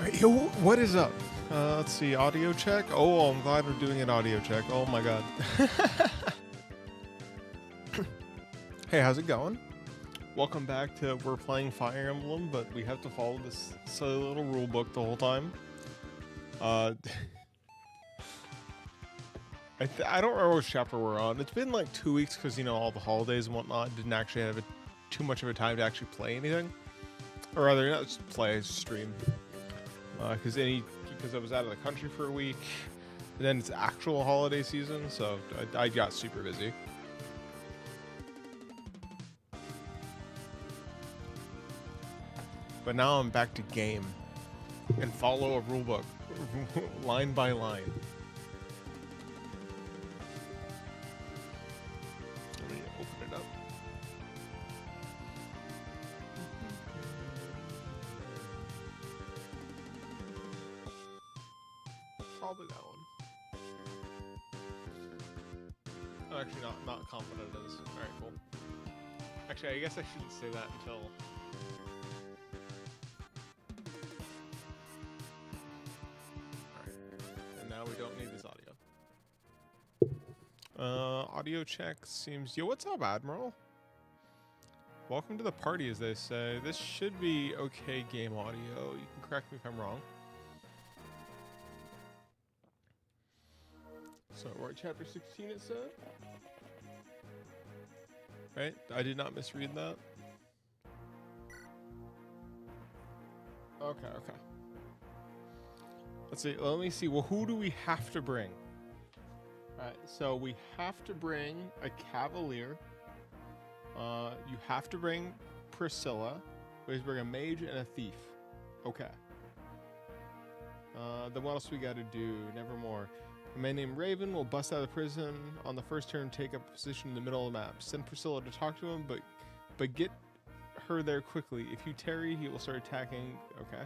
Alright, yo, what is up? Let's see, audio check. Oh, I'm glad we're doing an audio check. Oh my god. Hey, how's it going? Welcome back to We're Playing Fire Emblem, but we have to follow this silly little rule book the whole time. I don't remember which chapter we're on. It's been like 2 weeks because, you know, all the holidays and whatnot. Didn't actually have too much of a time to actually play anything. Or rather, not just play, stream. Because I was out of the country for a week. And then it's actual holiday season, so I got super busy. But now I'm back to game and follow a rule book line by line. Let me open it up. Probably that one. Oh, actually not confident it is. Alright, cool. Actually, I guess I shouldn't say that until... Now we don't need this audio. Audio check seems... Yo, what's up, Admiral? Welcome to the party, as they say. This should be okay game audio. You can correct me if I'm wrong. So, we're at chapter 16, it said? Right? I did not misread that. Okay. Let's see. Let me see. Well, who do we have to bring? Alright, so we have to bring a cavalier. You have to bring Priscilla. We have to bring a mage and a thief. Okay. Then what else we gotta do? Nevermore. A man named Raven will bust out of prison on the first turn, take up a position in the middle of the map. Send Priscilla to talk to him, but get her there quickly. If you tarry, he will start attacking. Okay.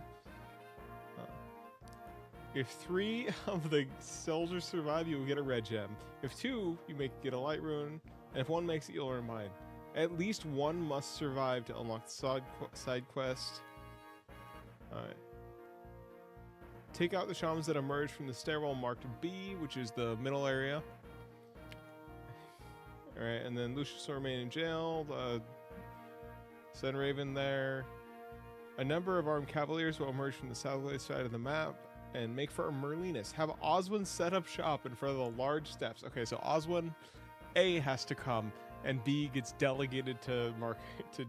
If 3 of the soldiers survive, you will get a red gem. If 2, you get a light rune, and if 1 makes it, you'll earn mine. At least 1 must survive to unlock the side quest. Alright. Take out the shamans that emerge from the stairwell marked B, which is the middle area. Alright, and then Lucius will remain in jail. Send Raven there. A number of armed cavaliers will emerge from the southwest side of the map and make for a Merlinus. Have Oswin set up shop in front of the large steps. Okay, so Oswin, A, has to come, and B gets delegated to Mark to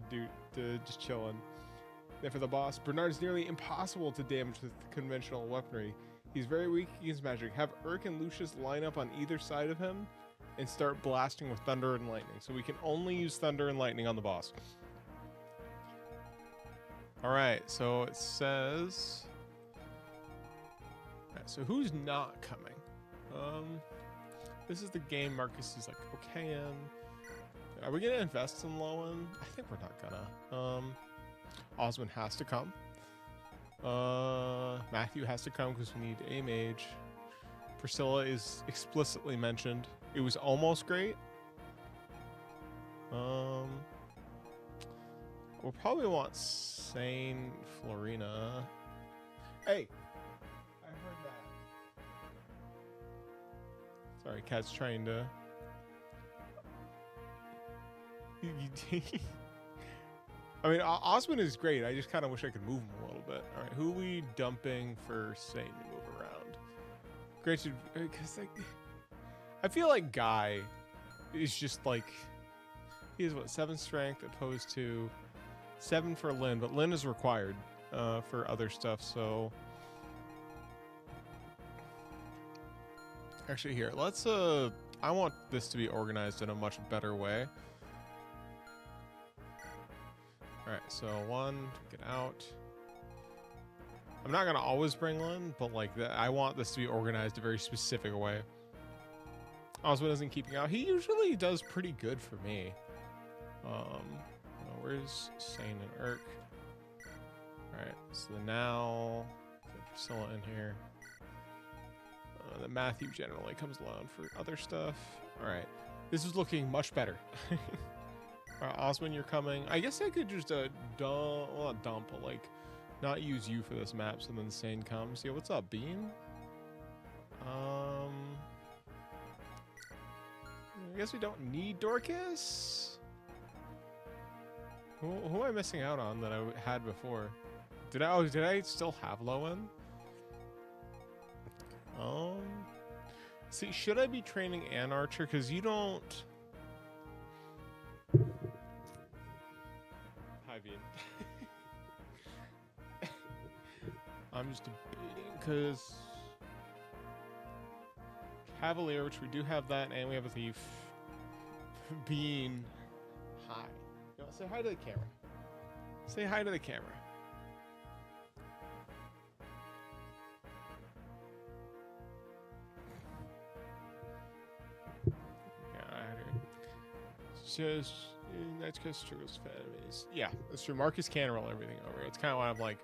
just chillin'. Then for the boss, Bernard is nearly impossible to damage with conventional weaponry. He's very weak against magic. Have Urk and Lucius line up on either side of him and start blasting with thunder and lightning. So we can only use thunder and lightning on the boss. Alright, so it says... So who's not coming? This is the game Marcus is like okay in. Are we gonna invest in Lowen? I think we're not gonna. Osmond has to come. Matthew has to come because we need a mage. Priscilla is explicitly mentioned. It was almost great. We'll probably want Sane Florina. Hey! Sorry, Cat's trying to... I mean, Osmond is great. I just kind of wish I could move him a little bit. All right, who are we dumping for Satan to move around? Granted, because like, I feel like Guy is just like... He has, what, 7 strength opposed to 7 for Lynn, but Lynn is required for other stuff, so... Actually, here, let's, I want this to be organized in a much better way. Alright, so 1, get out. I'm not gonna always bring Lynn, but like, I want this to be organized a very specific way. Oswald isn't keeping out. He usually does pretty good for me. Where's Sane and Urk? Alright, so now, get Priscilla in here. That Matthew generally comes along for other stuff. Alright. This is looking much better. Osmond, you're coming. I guess I could just not dump, but like not use you for this map, so then Sane comes. Yeah, what's up, Bean? I guess we don't need Dorcas? Who am I missing out on that I had before? Did I still have Lowen? See, should I be training an archer? Because you don't... Hi, Bean. I'm just debating, because... Cavalier, which we do have that, and we have a thief. Bean. Hi. You know, say hi to the camera. Say hi to the camera. Just that's because struggles for enemies. Yeah, that's true. Marcus can roll everything over. It's kind of why I'm like,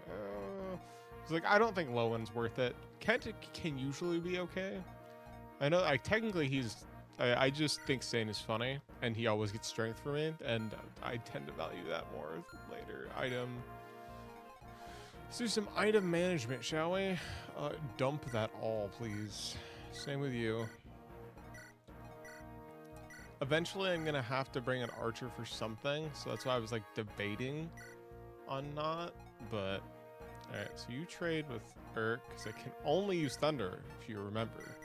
it's like I don't think Lowen's worth it. Kent can usually be okay. I know, like technically he's. I just think Sane is funny, and he always gets strength for me, and I tend to value that more later. Item. Let's do some item management, shall we? Dump that all, please. Same with you. Eventually, I'm gonna have to bring an archer for something, so that's why I was like debating on not. But all right, so you trade with Urk because I can only use Thunder if you remember.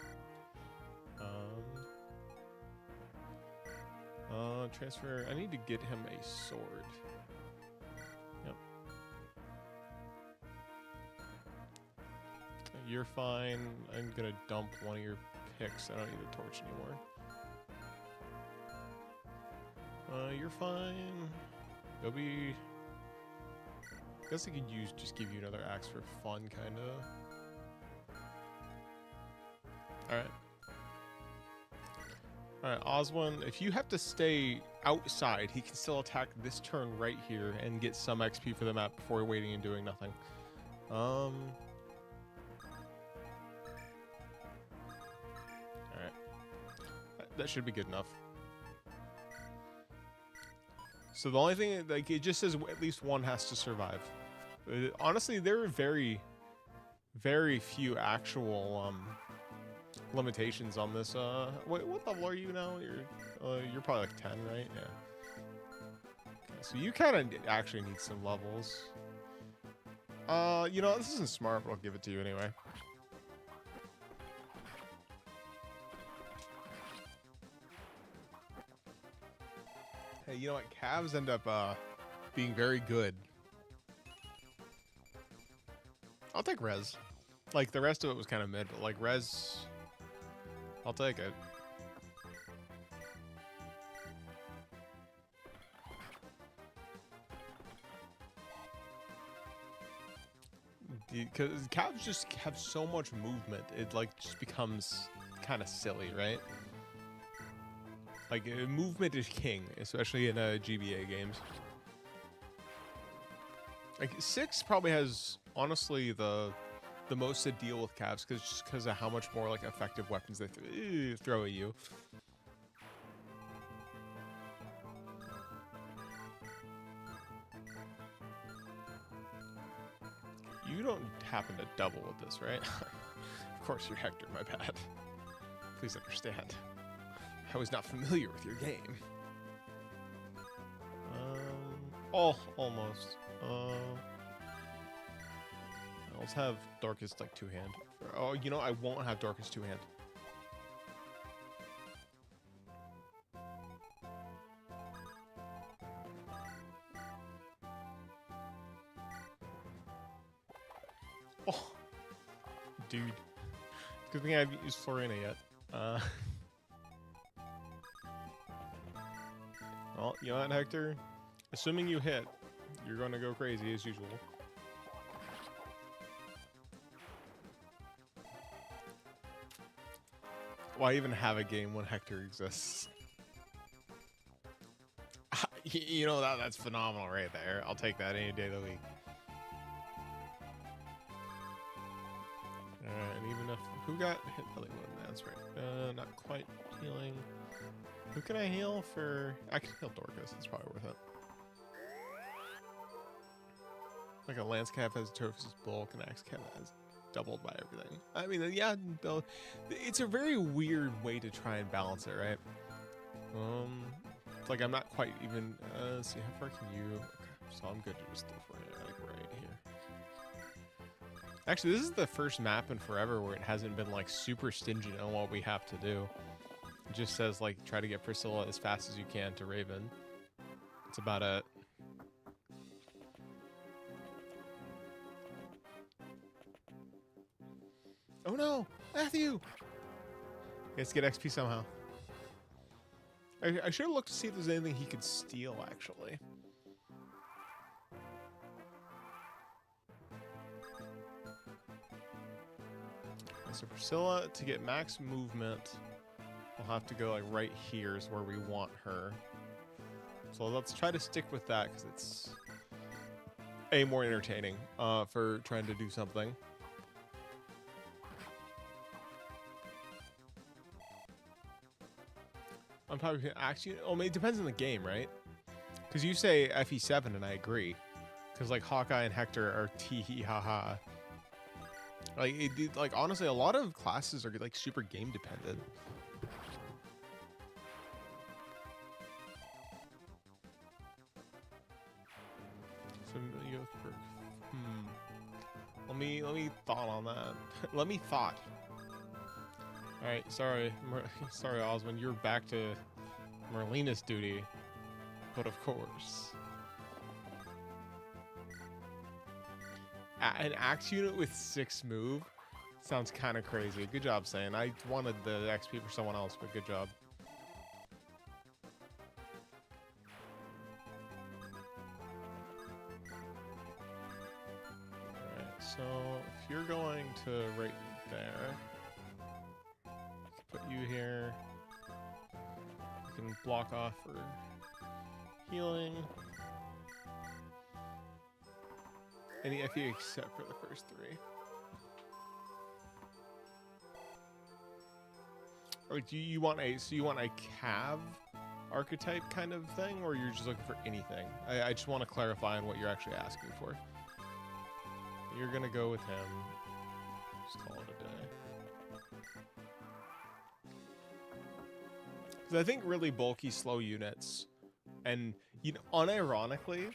Transfer. I need to get him a sword. Yep. You're fine. I'm gonna dump one of your picks. I don't need a torch anymore. You're fine. Go be. I guess I could just give you another axe for fun, kinda. Alright. Alright, Oswin, if you have to stay outside, he can still attack this turn right here and get some XP for the map before waiting and doing nothing. Alright. That should be good enough. So the only thing, like, it just says at least one has to survive. Honestly, there are very, very few actual limitations on this. Wait, what level are you now? You're probably like 10, right? Yeah. Okay, so you kind of actually need some levels. You know, this isn't smart, but I'll give it to you anyway. Hey, you know what? Calves end up being very good. I'll take res. Like, the rest of it was kind of mid, but like res, I'll take it. Because calves just have so much movement, it like just becomes kind of silly, right? Like, movement is king, especially in GBA games. Like, 6 probably has, honestly, the most to deal with calves, just because of how much more, like, effective weapons they throw at you. You don't happen to double with this, right? Of course you're Hector, my bad. Please understand. I was not familiar with your game. Almost. Let's have Darkest like 2-hand. Oh, you know, I won't have Darkest 2-hand. Oh, dude. Good thing I haven't used Florina yet. Well, you know what, Hector? Assuming you hit, you're going to go crazy as usual. Why even have a game when Hector exists? You know, that's phenomenal right there. I'll take that any day of the week. And even if... Who got hit? That's right. Not quite healing. Who can I heal for... I can heal Dorcas. It's probably worth it. Like a lance cap has Tophus' bulk, and axe cap has doubled by everything. I mean, yeah, it's a very weird way to try and balance it, right? It's like I'm not quite even. Let's see, how far can you? Okay, so I'm good to just go for it, like right here. Actually, this is the first map in forever where it hasn't been like super stingent on what we have to do. It just says like try to get Priscilla as fast as you can to Raven. That's about it. Oh no, Matthew! He has to get XP somehow. I should have looked to see if there's anything he could steal, actually. So Priscilla, to get max movement, we'll have to go like right here is where we want her. So let's try to stick with that because it's more entertaining for trying to do something. I'm probably actually. Oh, it depends on the game, right? Because you say FE7, and I agree. Because like Hawkeye and Hector are tee hee ha ha. Like honestly, a lot of classes are like super game dependent. Familiar perk. Let me thought on that. Let me thought. All right, sorry, Osmond, you're back to Merlinus duty, but of course. An axe unit with 6 move sounds kind of crazy. Good job, Saiyan. I wanted the XP for someone else, but good job. All right, so if you're going to right there. Put you here. You can block off for healing. Any FE except for the first 3. Or do you want a Cav archetype kind of thing, or you're just looking for anything? I just want to clarify on what you're actually asking for. You're gonna go with him. Just call it a day. Because I think really bulky, slow units, and unironically,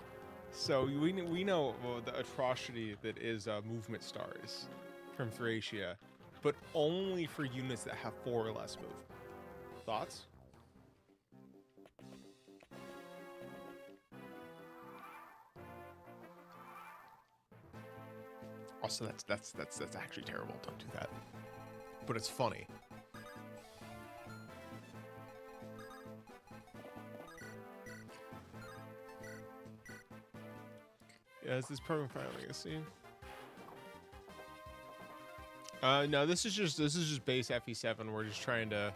so we know the atrocity that is movement stars from Thracia, but only for units that have 4 or less move. Thoughts? Also, that's actually terrible. Don't do that. But it's funny. Yeah, is this permanent fire legacy? No, this is just base FE7. We're just trying to.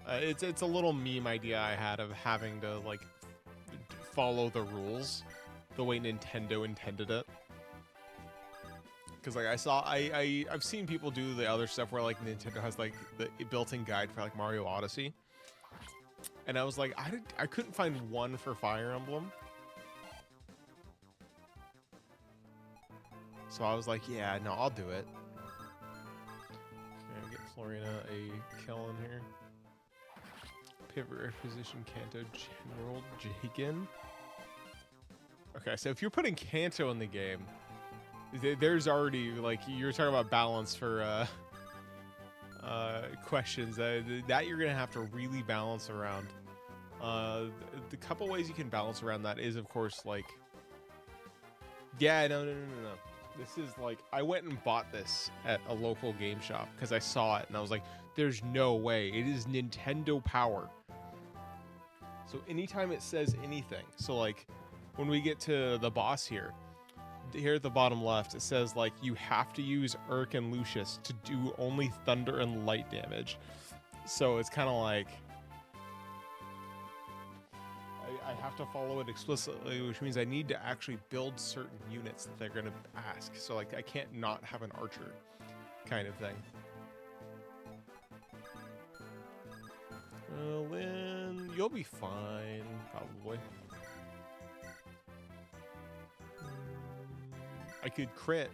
It's a little meme idea I had of having to like follow the rules the way Nintendo intended it. Because like I've seen people do the other stuff where like Nintendo has like the built-in guide for like Mario Odyssey, and I was like I couldn't find one for Fire Emblem. So I was like, yeah, no, I'll do it. Okay, get Florina a kill in here. Pivot position Kanto General Jagan. Okay, so if you're putting Kanto in the game, there's already like you're talking about balance for questions that you're gonna have to really balance around. The couple ways you can balance around that is of course like, yeah, no. This is like, I went and bought this at a local game shop because I saw it and I was like, there's no way. It is Nintendo power. So anytime it says anything, so like when we get to the boss here at the bottom left, it says like you have to use Urk and Lucius to do only thunder and light damage. So it's kind of like, I have to follow it explicitly, which means I need to actually build certain units that they're going to ask. So like I can't not have an archer kind of thing. Lynn, you'll be fine, probably. I could crit.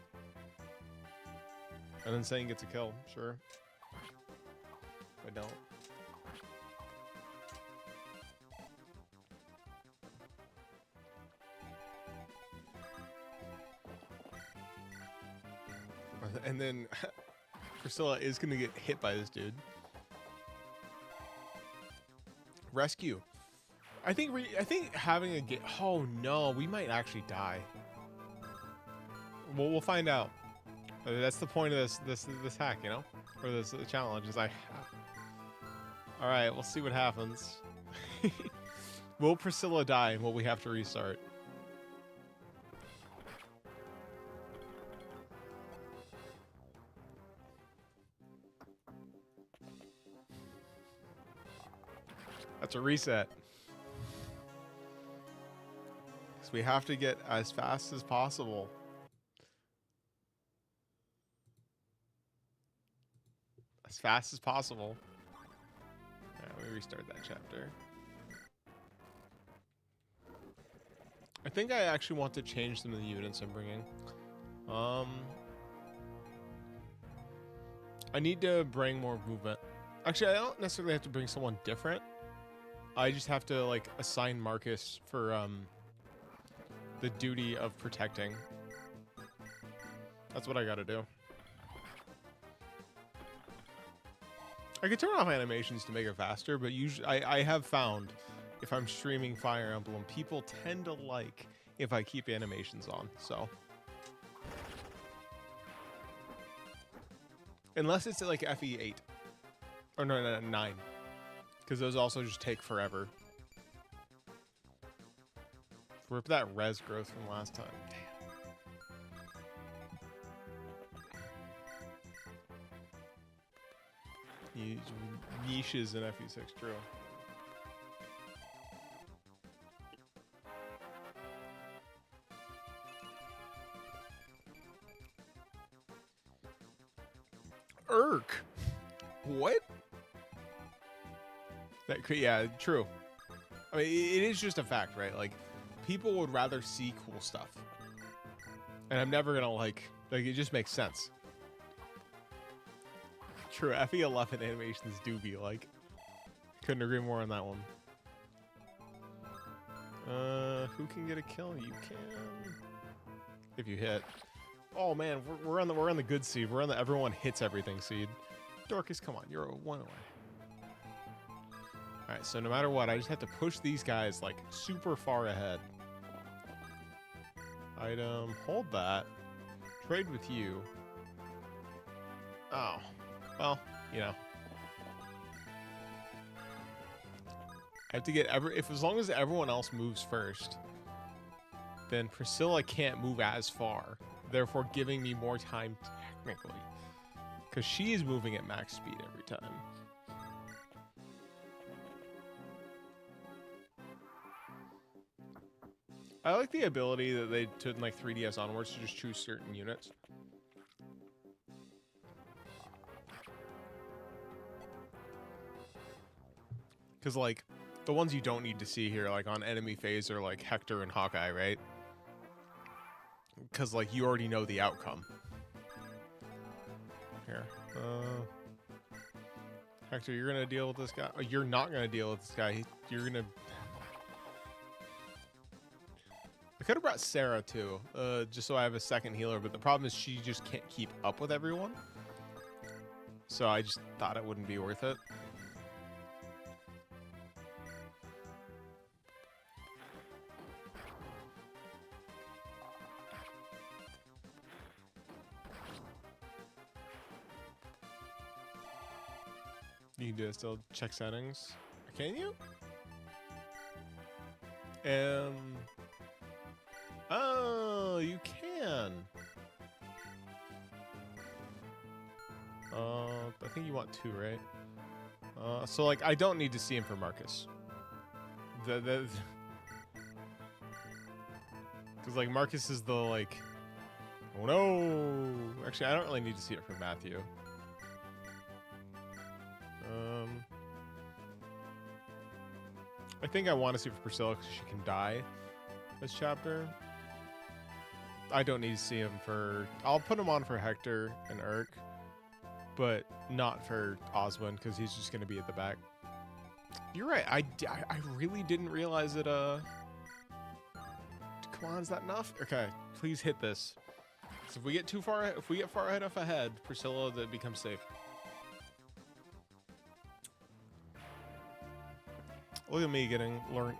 And then saying gets a kill, sure. I don't. And then Priscilla is gonna get hit by this dude. Rescue. I think having a game. Oh no, we might actually die. Well, we'll find out. That's the point of this hack, you know, or this challenge. Is all right, we'll see what happens. Will Priscilla die, and will we have to restart? That's a reset. Because we have to get as fast as possible. As fast as possible. Let me restart that chapter. I think I actually want to change some of the units I'm bringing. I need to bring more movement. Actually, I don't necessarily have to bring someone different. I just have to, like, assign Marcus for, the duty of protecting. That's what I gotta do. I could turn off animations to make it faster, but usually I have found if I'm streaming Fire Emblem, people tend to like if I keep animations on, so. Unless it's like FE8. Or no, 9. Because those also just take forever. Rip that res growth from last time. Damn. Niches in FE6, true. Irk. What? That could, yeah, true. I mean, it is just a fact, right? Like, people would rather see cool stuff, and I'm never gonna like it just makes sense. True, FE11 animations do be like. Couldn't agree more on that one. Who can get a kill? You can, if you hit. Oh man, we're on the good seed. We're on the everyone hits everything seed. Dorcas, come on, you're a 1 away. All right, so no matter what, I just have to push these guys like super far ahead. Item, hold that. Trade with you. Oh, well, you know. I have to get as long as everyone else moves first, then Priscilla can't move as far, therefore giving me more time technically, because she is moving at max speed every time. I like the ability that they took in like 3DS onwards to just choose certain units. Because like the ones you don't need to see here, like on enemy phase, are like Hector and Hawkeye, right? Because like you already know the outcome. Here, Hector, you're gonna deal with this guy. Oh, you're not gonna deal with this guy. You're gonna. I could have brought Sarah too, just so I have a second healer, but the problem is she just can't keep up with everyone. So I just thought it wouldn't be worth it. You can do it still. Check settings. Can you? Oh, you can. I think you want 2, right? So like I don't need to see him for Marcus. Because like Marcus is the like. Oh no! Actually, I don't really need to see it for Matthew. I think I want to see for Priscilla because she can die this chapter. I don't need to see him for... I'll put him on for Hector and Urk, but not for Oswin, because he's just going to be at the back. You're right. I really didn't realize that... Come on, is that enough? Okay, please hit this. So if we get far enough ahead, Priscilla, that becomes safe. Look at me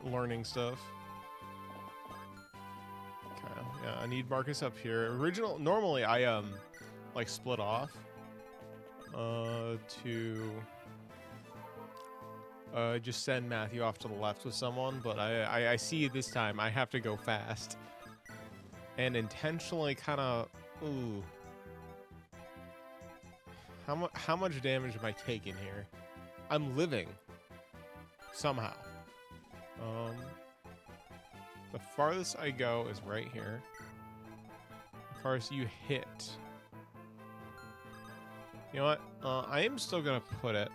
learning stuff. Okay, yeah, I need Marcus up here. Normally I like split off to just send Matthew off to the left with someone, but I see this time I have to go fast and intentionally kind of ooh. How much damage am I taking here? I'm living. Somehow. The farthest I go is right here. The farthest you hit. You know what? I am still gonna put it.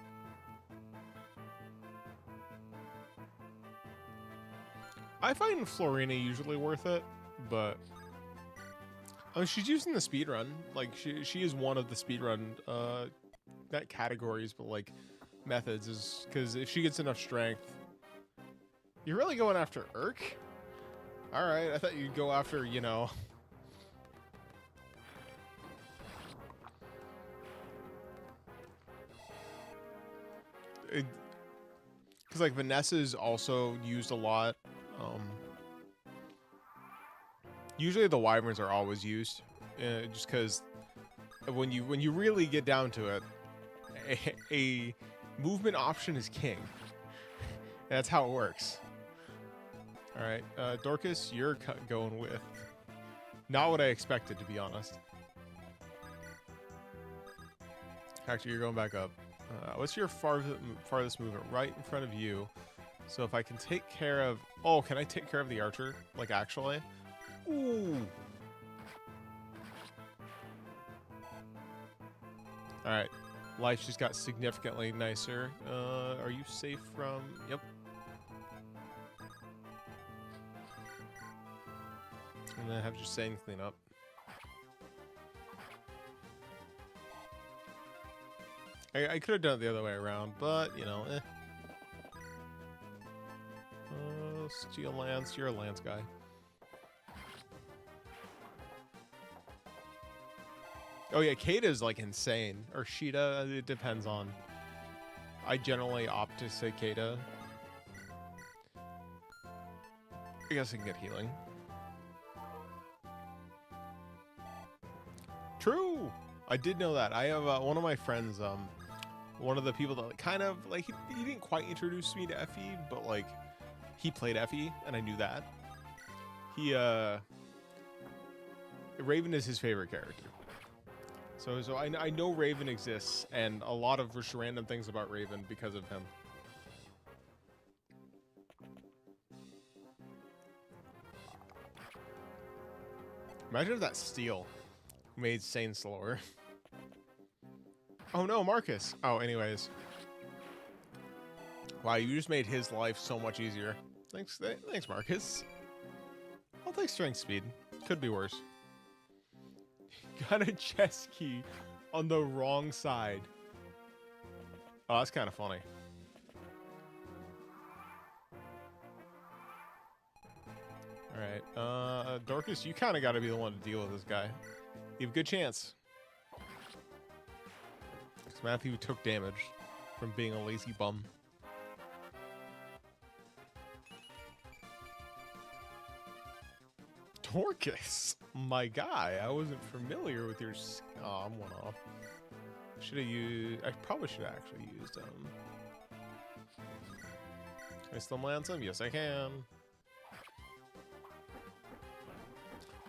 I find Florina usually worth it, but she's using the speed run. Like she is one of the speed run not categories, but like methods, is because if she gets enough strength. You're really going after Urk? Alright, I thought you'd go after, you know. Because like Vanessa's also used a lot. Usually the Wyverns are always used. Just because when you really get down to it, a movement option is king. That's how it works. All right, Dorcas, you're going with not what I expected, to be honest. Actually, you're going back up. What's your farthest movement? Right in front of you. So if I can take care of... Oh, can I take care of the archer? Like, actually? Ooh. All right. Life just got significantly nicer. Are you safe from... Yep. And then have just saying clean up. I could have done it the other way around, but, you know, Steel Lance, you're a Lance guy. Oh yeah, Kata's like insane. Or Sheeta, it depends on. I generally opt to say Kata. I guess I can get healing. True! I did know that. I have one of my friends, one of the people that kind of, like, he didn't quite introduce me to Effie, but, like, he played Effie, and I knew that. Raven is his favorite character. So I know Raven exists, and a lot of just random things about Raven because of him. Imagine if that steel made Sane slower. Oh no, Marcus. Oh, anyways. Wow, you just made his life so much easier. Thanks, Marcus. I'll take strength speed. Could be worse. Got a chess key on the wrong side. Oh, that's kind of funny. Alright, Dorcas, you kind of got to be the one to deal with this guy. You have a good chance. Because Matthew took damage from being a lazy bum. Dorcas, my guy, I wasn't familiar with your... Oh, I'm one off. Should have used... I probably should have actually used Can I still lance him? Yes, I can.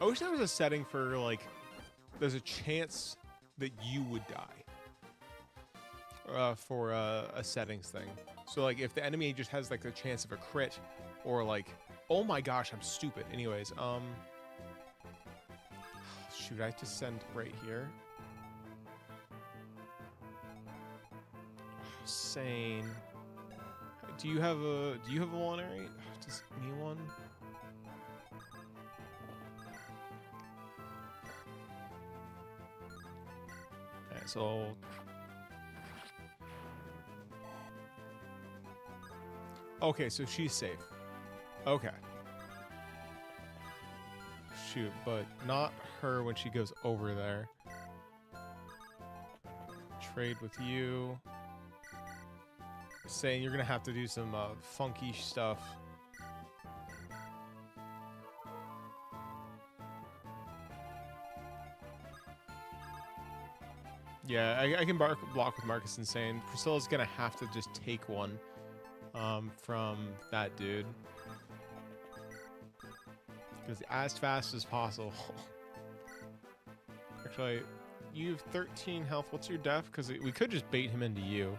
I wish there was a setting for, like, there's a chance that you would die. For a settings thing. So, like, if the enemy just has, like, the chance of a crit, or, like... Oh my gosh, I'm stupid. Anyways, shoot, I have to send right here. Sane. Do you have a Molinary? Does me one? so... Okay, so she's safe. Okay. Shoot, but not her when she goes over there. Trade with you. Saying you're gonna have to do some funky stuff. Yeah, I can block with Marcus and saying Priscilla's gonna have to just take one from that dude. Because as fast as possible. Actually, you have 13 health. What's your def? Because we could just bait him into you.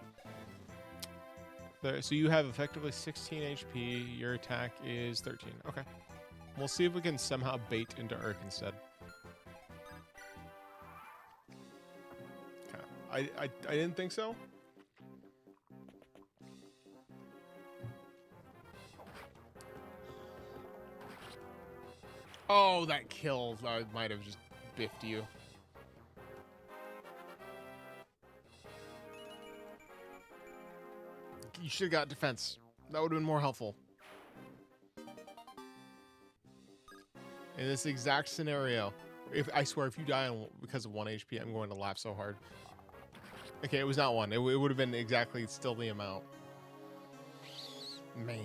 There, so you have effectively 16 HP. Your attack is 13. Okay. We'll see if we can somehow bait into Urk instead. Okay. I didn't think so. Oh, that kill. I might have just biffed you. You should have got defense. That would have been more helpful. In this exact scenario, I swear, if you die because of 1 HP, I'm going to laugh so hard. Okay, it was not 1. It would have been exactly still the amount. Man.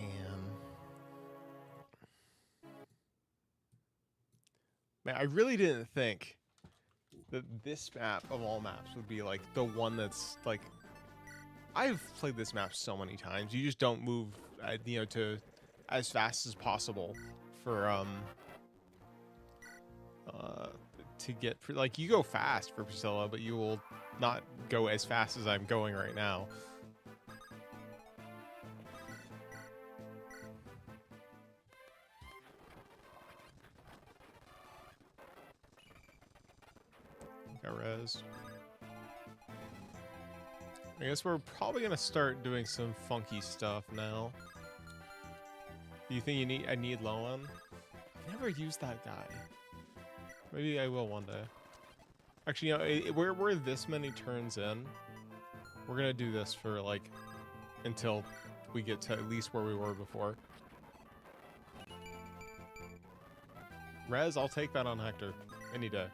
Man, I really didn't think that this map of all maps would be like the one that's like... I've played this map so many times. You just don't move, you know, to as fast as possible for to get like you go fast for Priscilla, but you will not go as fast as I'm going right now. Got res. I guess we're probably gonna start doing some funky stuff now. Do you think I need Loan? I've never used that guy. Maybe I will one day. Actually, you know, we're this many turns in. We're gonna do this for like until we get to at least where we were before. Rez, I'll take that on Hector any day.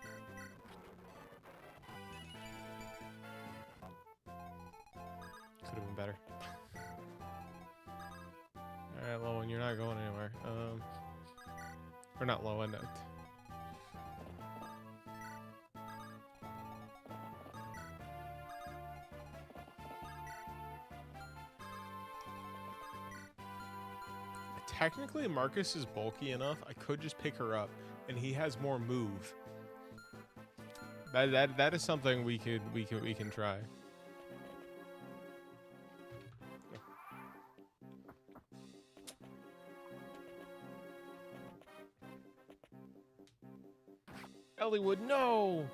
Could have been better. Alright, Lowen, you're not going anywhere. Or not Lowen. Technically, Marcus is bulky enough. I could just pick her up, and he has more move. That is something we can try. Elliewood, no!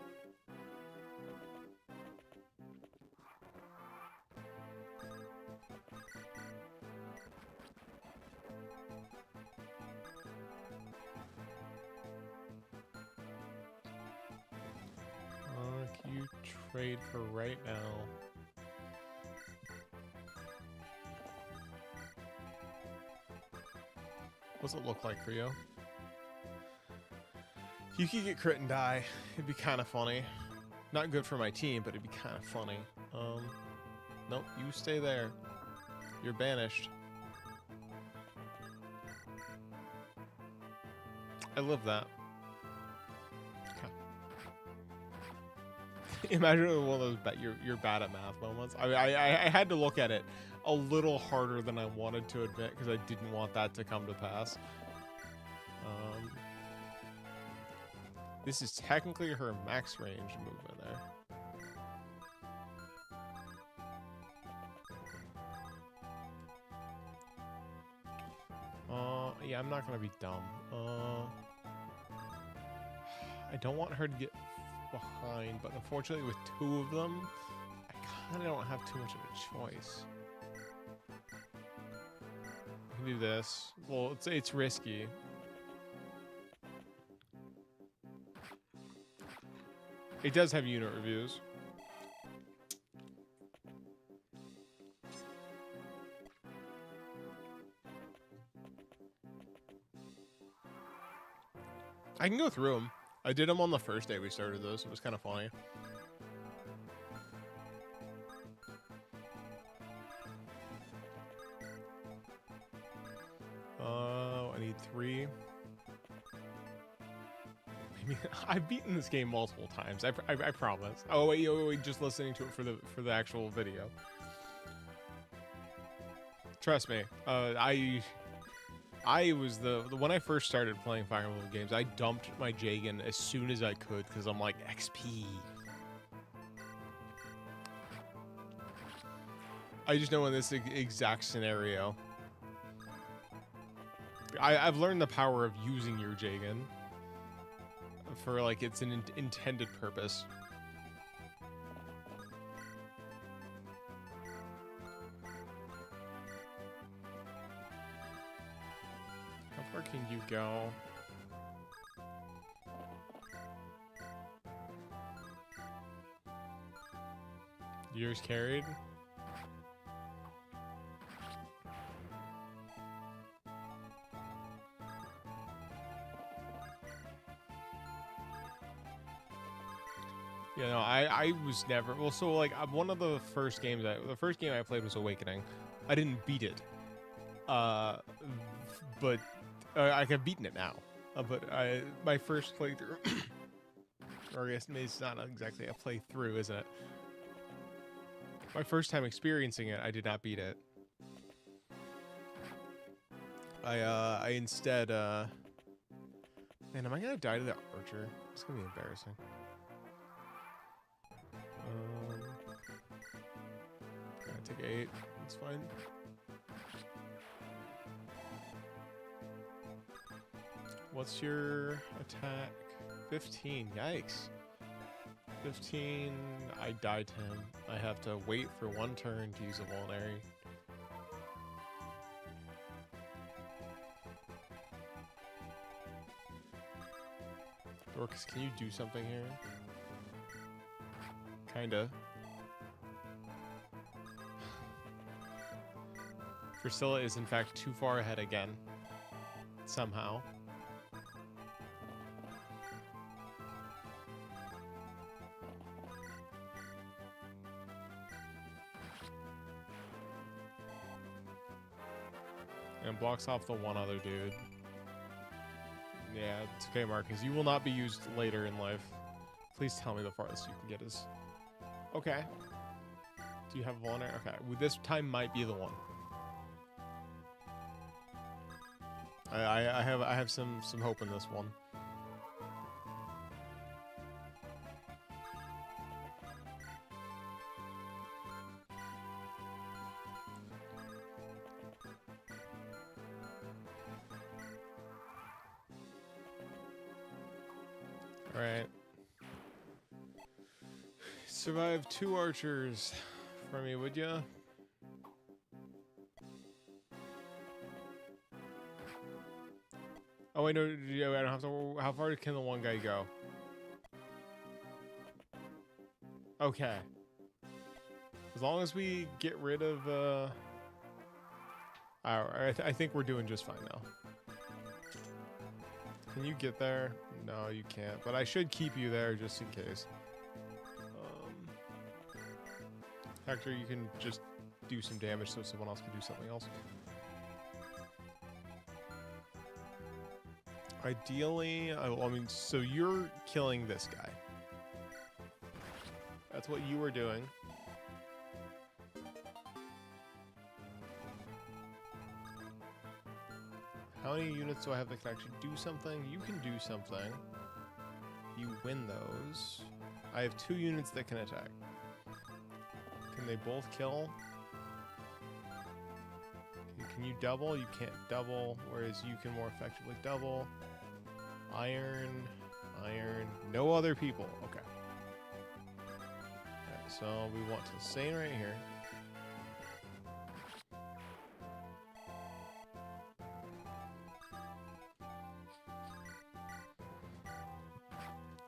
You trade for right now. What's it look like for you? You could get crit and die. It'd be kind of funny. Not good for my team, but it'd be kind of funny. Nope, you stay there. You're banished. I love that. Imagine one of those you're bad at math moments. I had to look at it a little harder than I wanted to admit because I didn't want that to come to pass. This is technically her max range movement there. Yeah, I'm not gonna be dumb. I don't want her to get behind, but unfortunately with two of them, I kind of don't have too much of a choice. I can do this. Well, it's risky. It does have unit reviews. I can go through them. I did them on the first day we started those. It was kind of funny. I need 3. I've beaten this game multiple times. I promise. Oh wait, just listening to it for the actual video. Trust me. I was when I first started playing Fire Emblem games, I dumped my Jagan as soon as I could because I'm like XP. I just know in this exact scenario, I've learned the power of using your Jagan for like its an intended purpose. How far can you go? Years carried? You know, I was never, well, so like one of the first games the first game I played was Awakening. I didn't beat it, but I have beaten it now. But my first playthrough, or I guess maybe it's not exactly a playthrough, isn't it? My first time experiencing it, I did not beat it. I instead, man, am I gonna die to the archer? It's gonna be embarrassing. Take 8. That's fine. What's your attack? 15. Yikes. 15. I died to him. I have to wait for 1 turn to use a vulnerary. Dorcas, can you do something here? Kinda. Priscilla is in fact too far ahead again. Somehow. And blocks off the one other dude. Yeah, it's okay, Marcus. You will not be used later in life. Please tell me the farthest you can get is... Okay. Do you have a vulnerary? Okay, well, this time might be the one. I have some hope in this one. All right. Survive 2 archers for me, would ya? Oh wait, no, I don't have to. How far can the one guy go? Okay. As long as we get rid of, I think we're doing just fine now. Can you get there? No, you can't. But I should keep you there just in case. Hector, you can just do some damage so someone else can do something else. Ideally, I mean, so you're killing this guy. That's what you were doing. How many units do I have that can actually do something? You can do something. You win those. I have 2 units that can attack. Can they both kill? Can you double? You can't double, whereas you can more effectively double. Iron, iron, no other people. Okay. Alright, so we want to stay right here.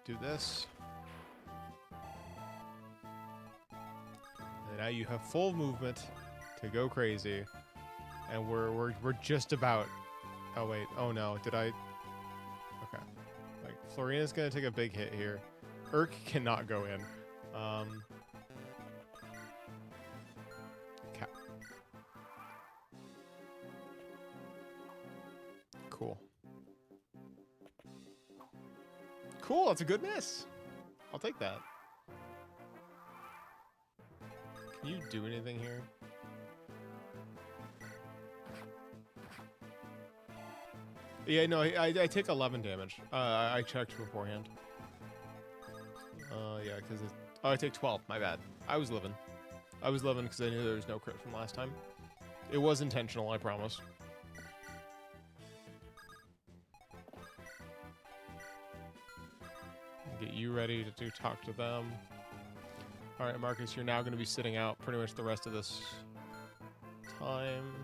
Do this. And now you have full movement to go crazy. And we're just about... Oh wait, oh no, did I... Okay. Florina's gonna take a big hit here. Urk cannot go in. Okay. Cool. Cool, that's a good miss. I'll take that. Can you do anything here? Yeah, no, I take 11 damage. I checked beforehand. Yeah, because oh, I take 12. My bad. I was living. I was living because I knew there was no crit from last time. It was intentional, I promise. Get you ready to talk to them. All right, Marcus, you're now going to be sitting out pretty much the rest of this time.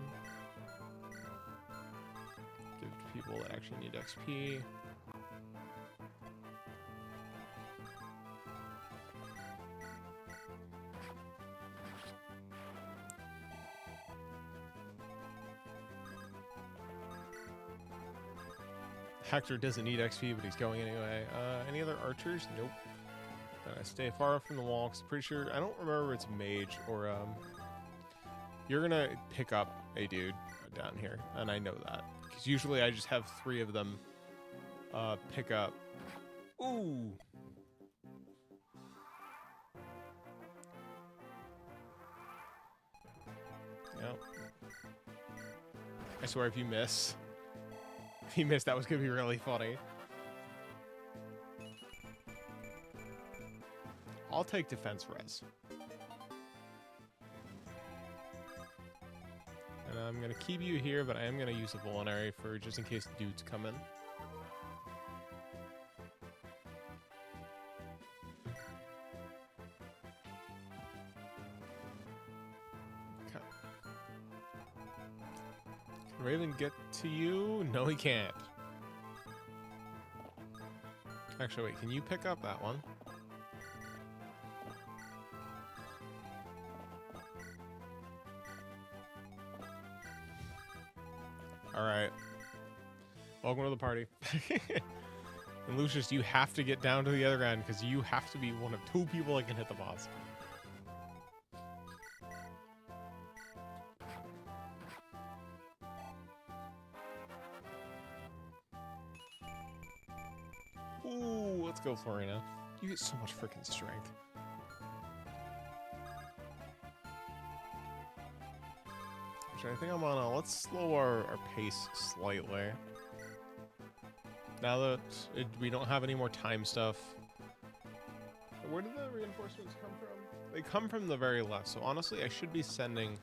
Give to people that actually need XP. Hector doesn't need XP, but he's going anyway. Any other archers? Nope. Stay far from the wall, because I'm pretty sure... I don't remember if it's mage or... You're going to pick up a dude down here, and I know that. Because usually I just have 3 of them pick up... Ooh! Yep. I swear if you miss... If he missed, that was going to be really funny. I'll take defense res. And I'm going to keep you here, but I am going to use a vulnerary for just in case dudes come in. Okay. Can Raven get to you? No, he can't. Actually, wait, can you pick up that one? Alright. Welcome to the party. And Lucius, you have to get down to the other end because you have to be one of 2 people that can hit the boss. Ooh, let's go, Florina. You get so much freaking strength. Actually, I think I'm on a... Let's slow our pace slightly. Now that we don't have any more time stuff. Where did the reinforcements come from? They come from the very left, so honestly, I should be sending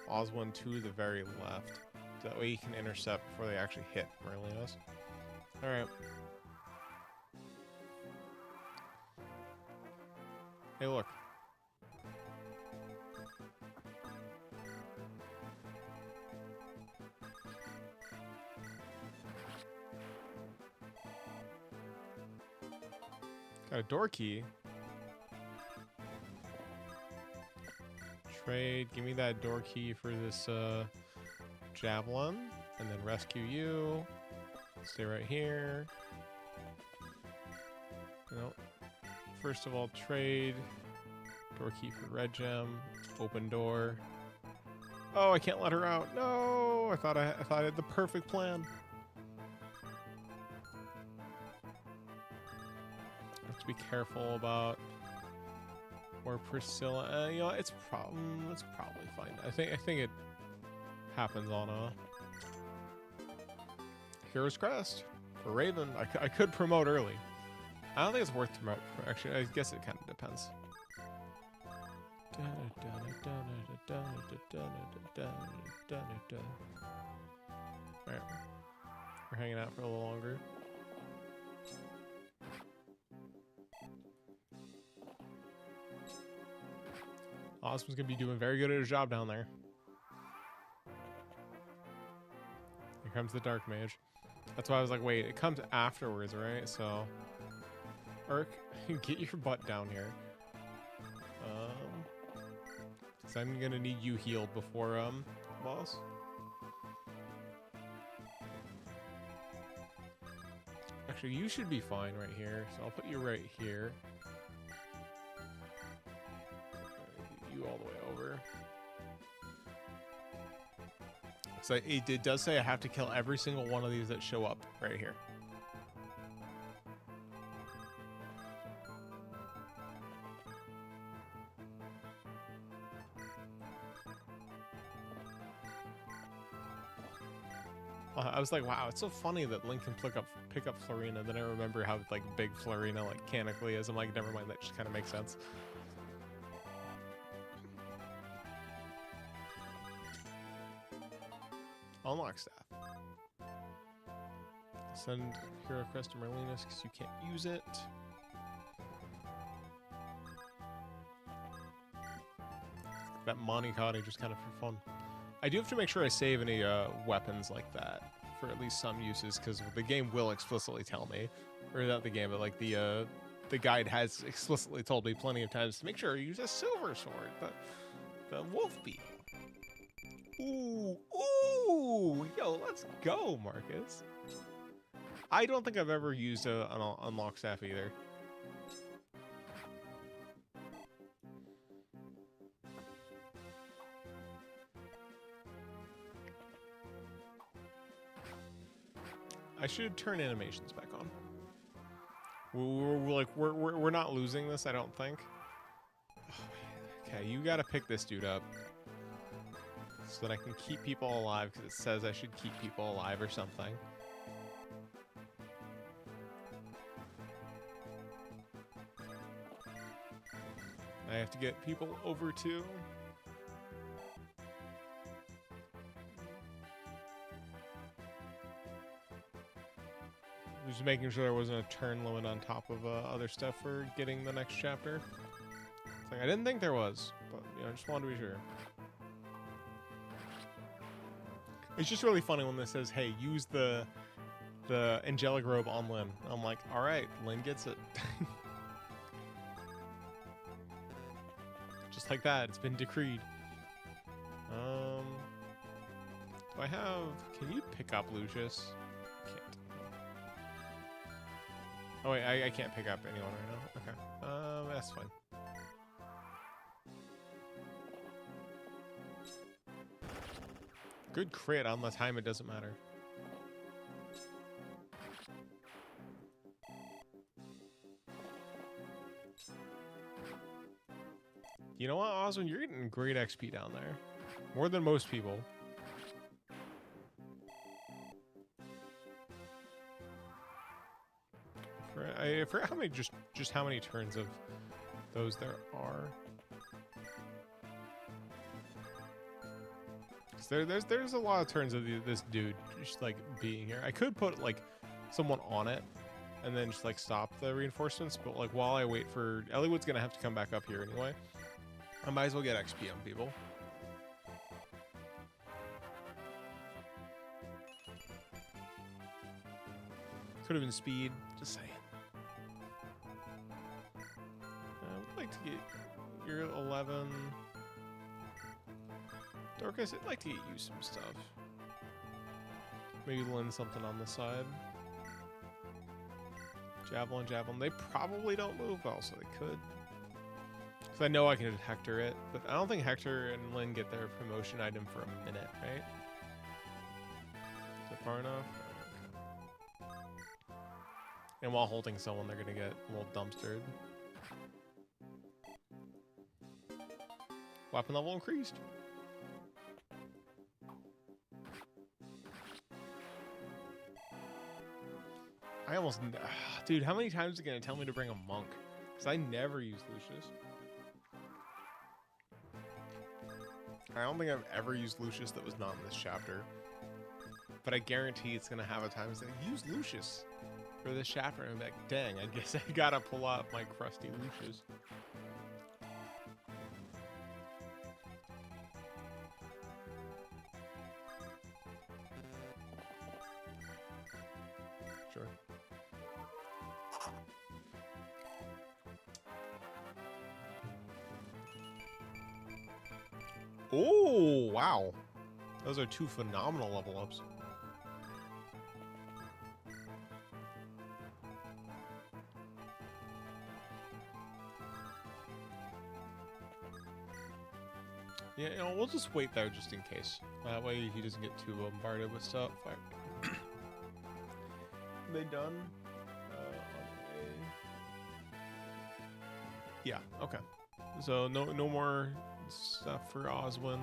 Oswin to the very left. So that way he can intercept before they actually hit Merlinos. Alright. Hey, look. Got a door key. Trade. Give me that door key for this javelin. And then rescue you. Stay right here. Nope. First of all, trade. Door key for red gem. Open door. Oh, I can't let her out. No! I thought I had the perfect plan. To be careful about where Priscilla. You know, it's probably fine. I think it happens on a Hero's Crest for Raven. I could promote early. I don't think it's worth to promote. Actually, I guess it kind of depends. All right, we're hanging out for a little longer. Osmond's gonna be doing very good at his job down there. Here comes the Dark Mage. That's why I was like, wait, it comes afterwards, right? So, Urk, get your butt down here. Cause I'm gonna need you healed before boss. Actually, you should be fine right here, so I'll put you right here. You all the way over. So it does say I have to kill every single one of these that show up right here. I was like, wow, it's so funny that Link can pick up Florina. Then I remember how like big Florina like mechanically is. I'm like, never mind, that just kind of makes sense. Unlock staff. Send hero crest to Merlinus because you can't use it. That Monicati just kind of for fun. I do have to make sure I save any weapons like that for at least some uses, because the game will explicitly tell me, or not the game, but like the guide has explicitly told me plenty of times to make sure I use a silver sword, the wolf beak. Ooh, ooh, yo, let's go, Marcus. I don't think I've ever used an unlock staff either. I should turn animations back on. We're not losing this, I don't think. Okay, you gotta pick this dude up so that I can keep people alive, because it says I should keep people alive or something. I have to get people over to. Just making sure there wasn't a turn limit on top of other stuff for getting the next chapter. It's like, I didn't think there was, but you know, I just wanted to be sure. It's just really funny when this says, "Hey, use the angelic robe on Lyn." I'm like, all right, Lyn gets it. Just like that, it's been decreed. Do I have? Can you pick up Lucius? Oh wait, I can't pick up anyone right now. Okay, that's fine. Good crit on the time, it doesn't matter. You know what, Oswin? You're getting great XP down there. More than most people. I forgot how many just how many turns of those there are. There's a lot of turns of this dude just like being here. I could put like someone on it and then just like stop the reinforcements, but like while I wait for Eliwood's gonna have to come back up here anyway. I might as well get XP on people. Could have been speed, just saying. I would like to get your 11. Dorcas, I'd like to get you some stuff. Maybe lend something on the side. Javelin. They probably don't move, but also they could. Because I know I can Hector it, but I don't think Hector and Lyn get their promotion item for a minute, right? Is it far enough? And while holding someone, they're gonna get a little dumpstered. Weapon level increased. I almost... Dude, how many times is it gonna tell me to bring a monk? Because I never use Lucius. I don't think I've ever used Lucius that was not in this chapter. But I guarantee it's gonna have a time to use Lucius for this chapter, and I'm like, dang, I guess I gotta pull out my crusty Lucius. Sure. Oh, wow. Those are two phenomenal level ups. Yeah, you know, we'll just wait there just in case. That way he doesn't get too bombarded with stuff. They done? Yeah, okay. So no more stuff for Oswin.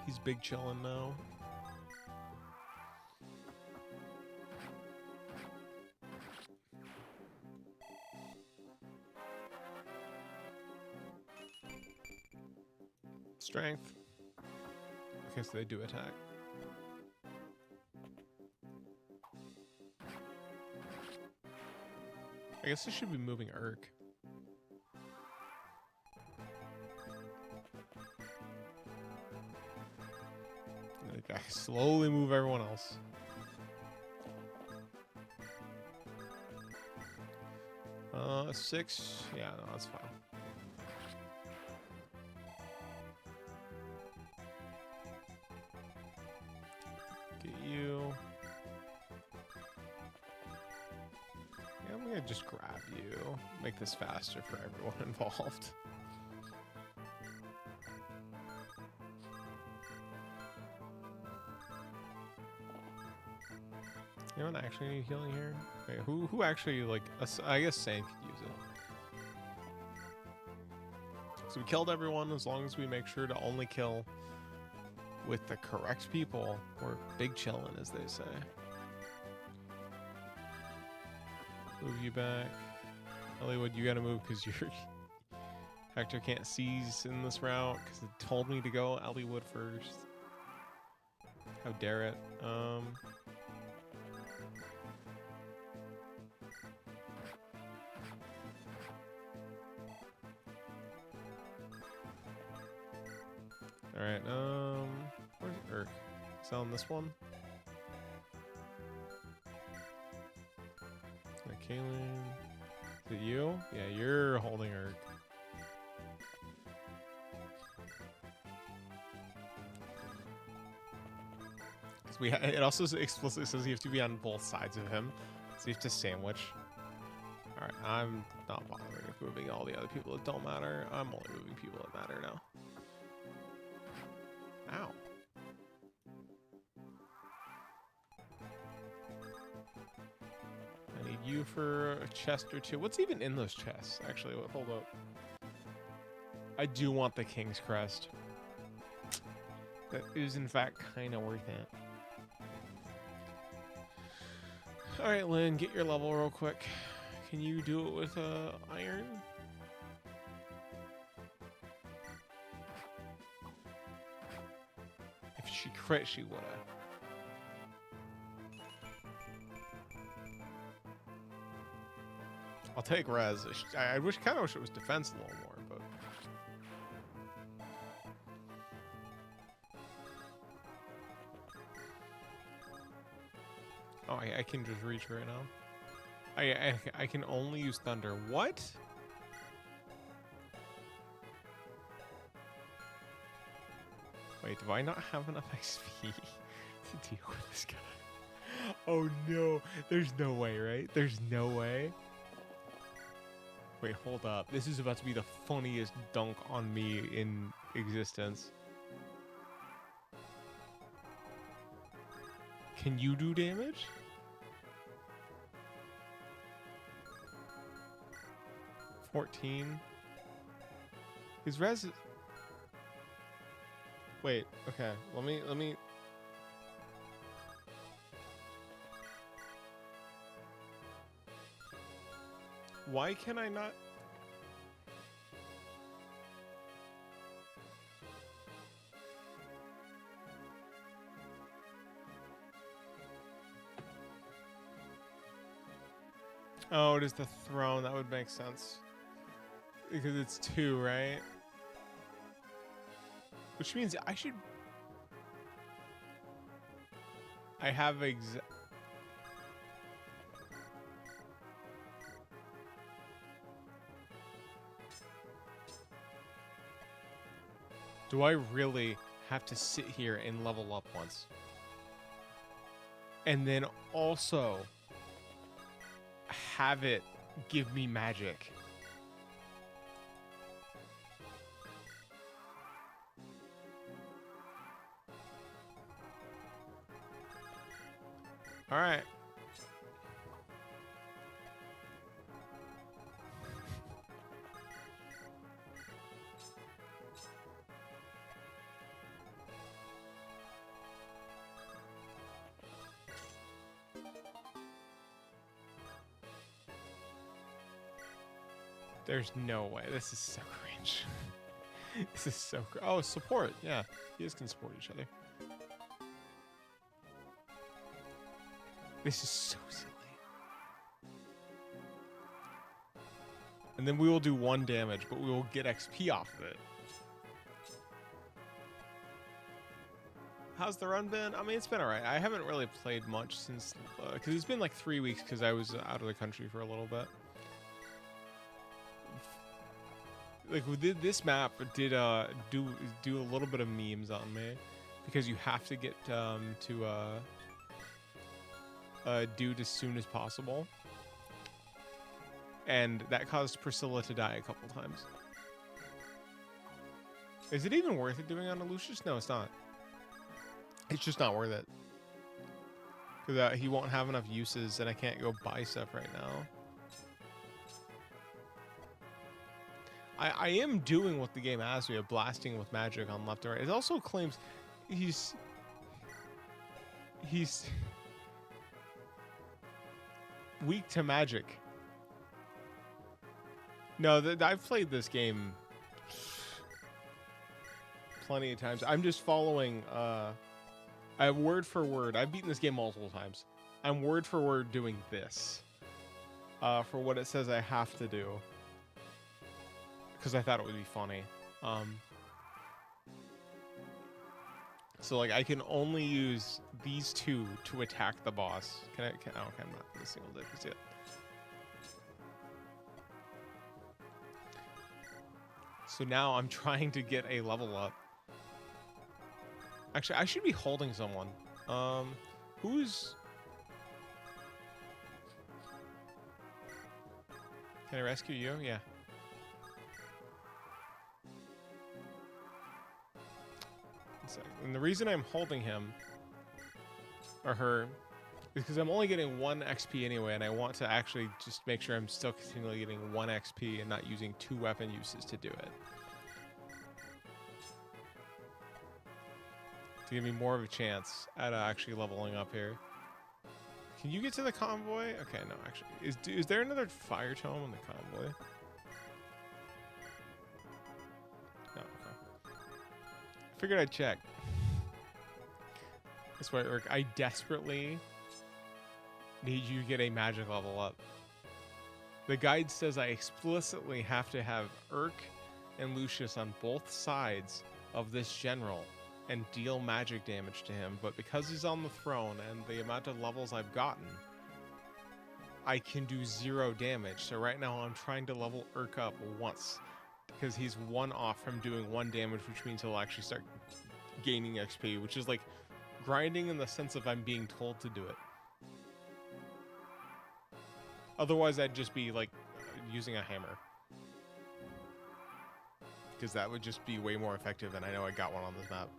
He's big chillin' now. Strength. Okay, so they do attack. I guess I should be moving Urk. I slowly move everyone else. Six. Yeah, no, that's fine. Get you. Yeah, I'm gonna just grab you. Make this faster for everyone involved. Anyone actually need healing here? Wait, who actually, like, I guess Sane could use it. So we killed everyone. As long as we make sure to only kill with the correct people, we're big chillin', as they say. Move you back. Hollywood, you gotta move because you're... Hector can't seize in this route because it told me to go Hollywood first. How dare it. Alright, where's Urk? Is on this one? Kaylin. Is it you? Yeah, you're holding Urk. It also explicitly says you have to be on both sides of him, so you have to sandwich. All right, I'm not bothering with moving all the other people that don't matter. I'm only moving people that matter now. Ow. I need you for a chest or two. What's even in those chests? Actually, hold up. I do want the King's Crest. That is, in fact, kind of worth it. All right, Lynn, get your level real quick. Can you do it with iron? If she crit, she woulda. I'll take res. I kind of wish it was defense a little more, but. Oh, I can just reach right now. I can only use thunder. What? Wait, do I not have enough XP to deal with this guy? Oh no, there's no way, right? There's no way. Wait, hold up. This is about to be the funniest dunk on me in existence. Can you do damage? $14. His res is... Wait, okay. Let me... Why can I not... Oh, it is the throne. That would make sense. Because it's 2, right? Which means I should... I have Do I really have to sit here and level up once? And then also have it give me magic? All right. There's no way. This is so cringe. This is so oh, support. Yeah, you guys can support each other. This is so silly. And then we will do 1 damage, but we will get XP off of it. How's the run been? I mean, it's been alright. I haven't really played much since, because it's been like 3 weeks because I was out of the country for a little bit. Like this map did do a little bit of memes on me because you have to get to dude as soon as possible, and that caused Priscilla to die a couple times. Is it even worth it doing on a Lucius? No, it's not. It's just not worth it because he won't have enough uses, and I can't go buy stuff right now. I am doing what the game asks me of blasting with magic on left and right. It also claims he's weak to magic. No, I've played this game plenty of times. I'm just following I word for word. I've beaten this game multiple times. I'm word for word doing this for what it says I have to do. Because I thought it would be funny. So like I can only use these 2 to attack the boss. Oh, okay, I'm not in a single difference yet. So now I'm trying to get a level up. Actually, I should be holding someone. Who's... Can I rescue you? Yeah. And the reason I'm holding him or her is because I'm only getting 1 XP anyway, and I want to actually just make sure I'm still continually getting 1 XP and not using 2 weapon uses to do it. To give me more of a chance at actually leveling up here. Can you get to the convoy? Okay, no, actually. Is there another fire tome in the convoy? No, okay. Figured I'd check. That's why, Urk, I desperately need you to get a magic level up. The guide says I explicitly have to have Urk and Lucius on both sides of this general and deal magic damage to him, but because he's on the throne and the amount of levels I've gotten, I can do 0 damage. So right now I'm trying to level Urk up once, because he's 1 off from doing 1 damage, which means he'll actually start gaining XP, which is like grinding in the sense of I'm being told to do it. Otherwise, I'd just be like using a hammer, because that would just be way more effective, and I know I got one on this map.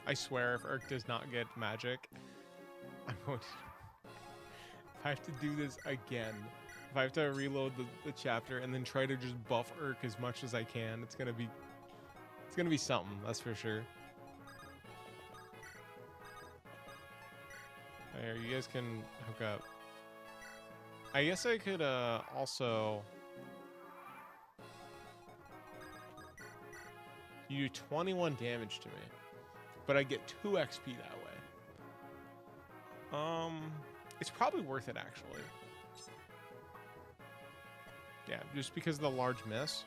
I swear, if Urk does not get magic, I'm going to... If I have to do this again, if I have to reload the chapter and then try to just buff Urk as much as I can, it's gonna be something, that's for sure. There, you guys can hook up. I guess I could also... You do 21 damage to me, but I get 2 XP that way. It's probably worth it, actually. Yeah, just because of the large miss.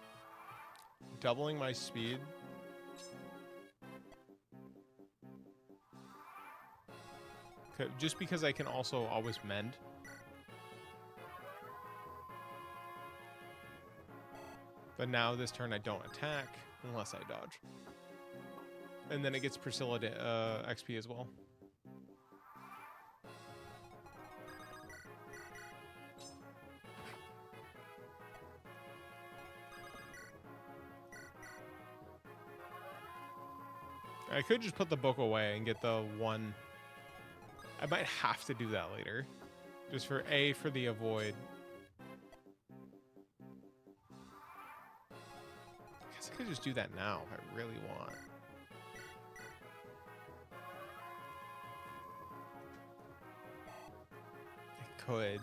Doubling my speed. Just because I can also always mend. But now this turn I don't attack unless I dodge. And then it gets Priscilla to, XP as well. I could just put the book away and get the one. I might have to do that later. Just for the avoid. I guess I could just do that now if I really want. I could.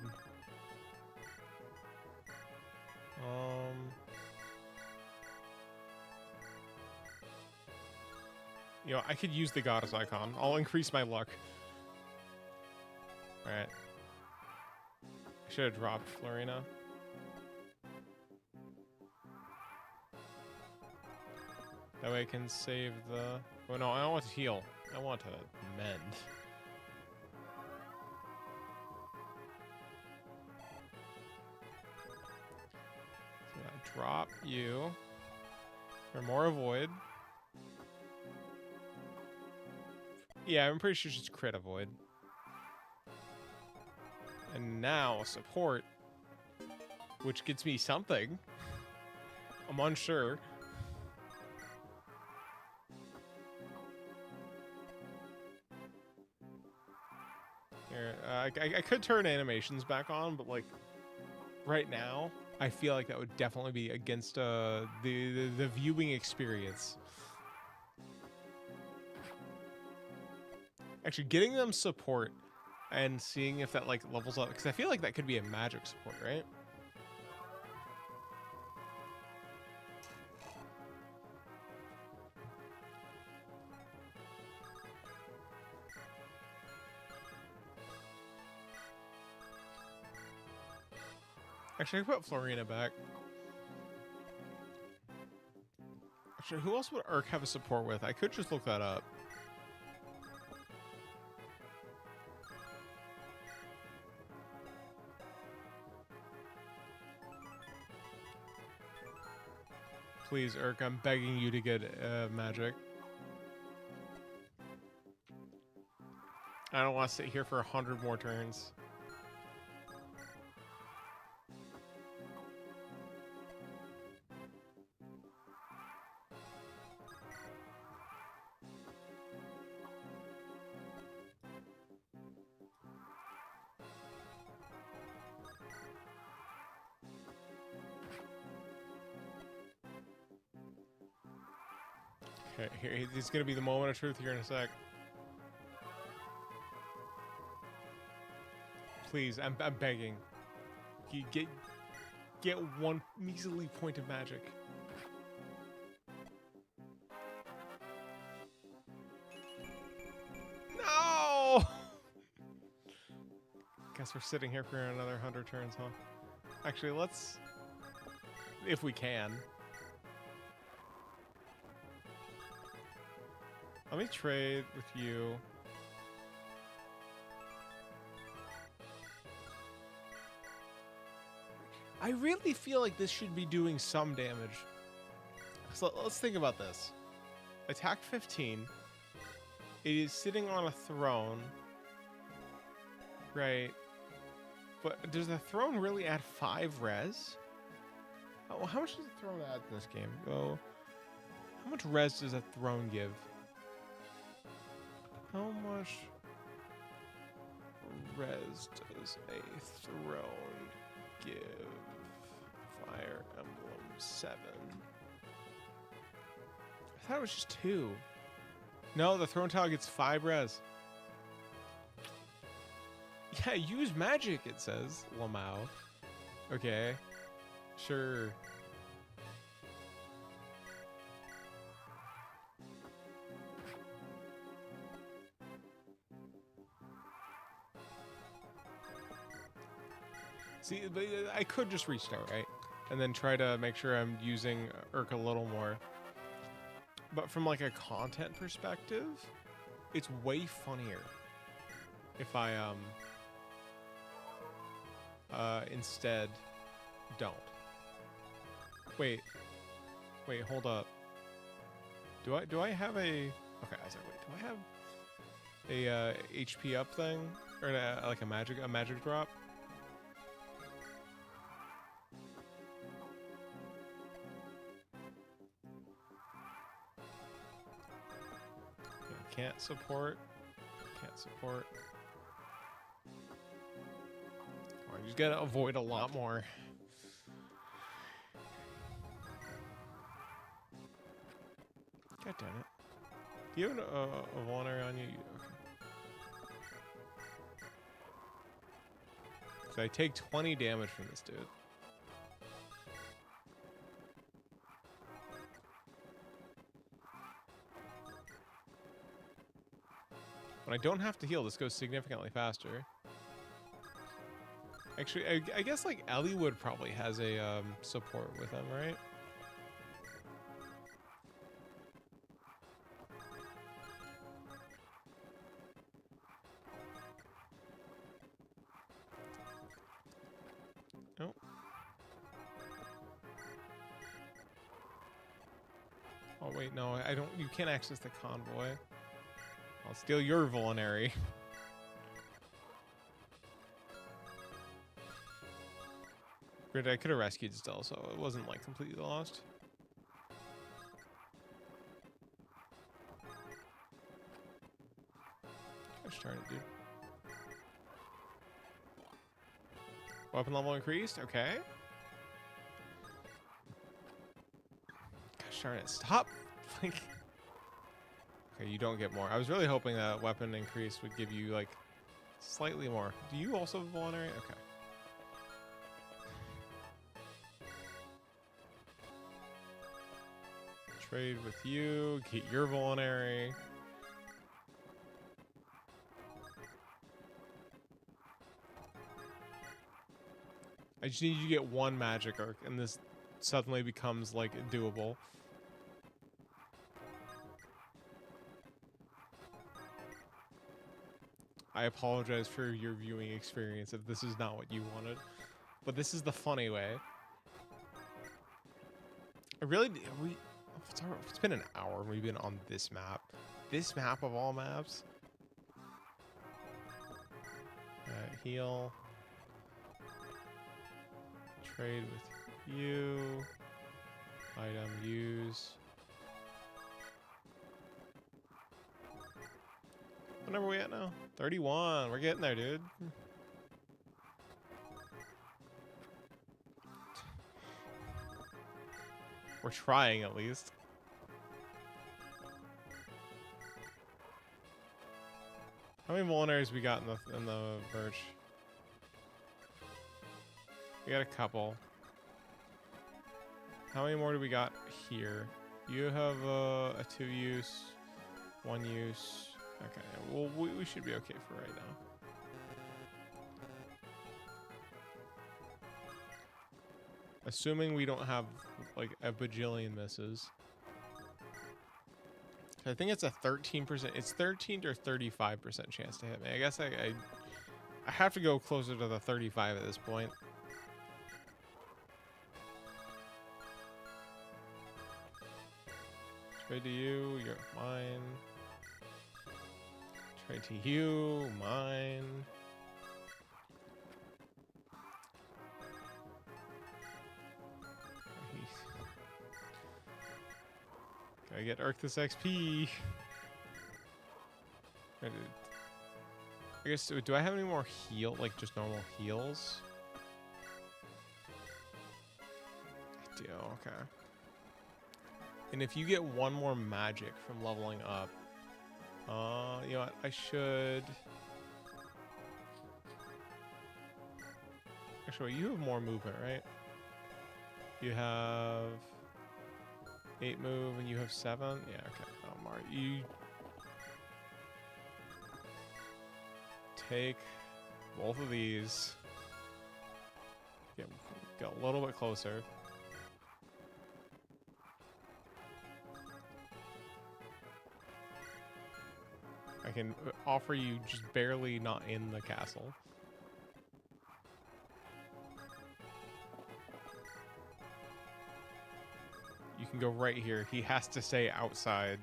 You know, I could use the goddess icon. I'll increase my luck. Alright. I should have dropped Florina. That way I can save the... Oh no, I don't want to heal. I want to mend. So I'll drop you. For more avoid. Yeah, I'm pretty sure it's just crit avoid. And now support, which gets me something. I'm unsure. Here, I could turn animations back on, but like right now, I feel like that would definitely be against the viewing experience. Actually, getting them support and seeing if that like levels up, because I feel like that could be a magic support, right? Actually, I can put Florina back. Actually, who else would Urk have a support with? I could just look that up. Please, Urk, I'm begging you to get magic. I don't want to sit here for 100 more turns. Okay, here, it's gonna be the moment of truth here in a sec. Please, I'm begging. You get one measly point of magic. No! Guess we're sitting here for another 100 turns, huh? Actually, let's... If we can. Let me trade with you. I really feel like this should be doing some damage. So let's think about this. Attack 15. It is sitting on a throne. Right. But does the throne really add 5 res? Oh, how much does the throne add in this game? Oh, how much res does a throne give? How much res does a throne give? Fire Emblem 7. I thought it was just 2. No, the throne tile gets 5 res. Yeah, use magic, it says. Lamau. Okay. Sure. See, but I could just restart, right? And then try to make sure I'm using Urk a little more. But from like a content perspective, it's way funnier if I instead don't. Wait, hold up. Do I have a... Okay, I said wait. Do I have a HP up thing or like a magic drop? Can't support. Can't support. Oh, you just gotta avoid a lot more. God damn it. Do you have a vulnerary on you? Okay. So I take 20 damage from this dude. When I don't have to heal, this goes significantly faster. Actually, I guess like Elliewood probably has a support with him, right? Nope. Oh wait, no, I don't. You can't access the convoy. I'll steal your vulnerary. Granted, I could have rescued still, so it wasn't like completely lost. Gosh darn it, dude. Weapon level increased? Okay. Gosh darn it, stop! Like, okay, you don't get more. I was really hoping that weapon increase would give you, like, slightly more. Do you also have vulnerary? Okay. Trade with you, get your vulnerary. I just need you to get one magic arc, and this suddenly becomes, like, doable. I apologize for your viewing experience if this is not what you wanted, but this is the funny way. I really, it's been an hour we've been on this map. This map of all maps. Heal. Trade with you. Item use. What number are we at now? 31. We're getting there, dude. We're trying at least. How many vulneraries we got in the merch? We got a couple. How many more do we got here? You have a 2-use, 1-use. Okay, well we should be okay for right now. Assuming we don't have like a bajillion misses. I think it's a 13%. It's 13 or 35% chance to hit me. I guess I have to go closer to the 35 at this point. Trade to you, you're mine. Trade to you, mine. Gotta get Arctis XP. I guess, do I have any more heal, like just normal heals? I do, okay. And if you get one more magic from leveling up, you know what, I should... Actually, you have more movement, right? You have 8 move and you have 7? Yeah, okay. Mark, you take both of these. Get a little bit closer. I can offer you just barely not in the castle. You can go right here. He has to stay outside.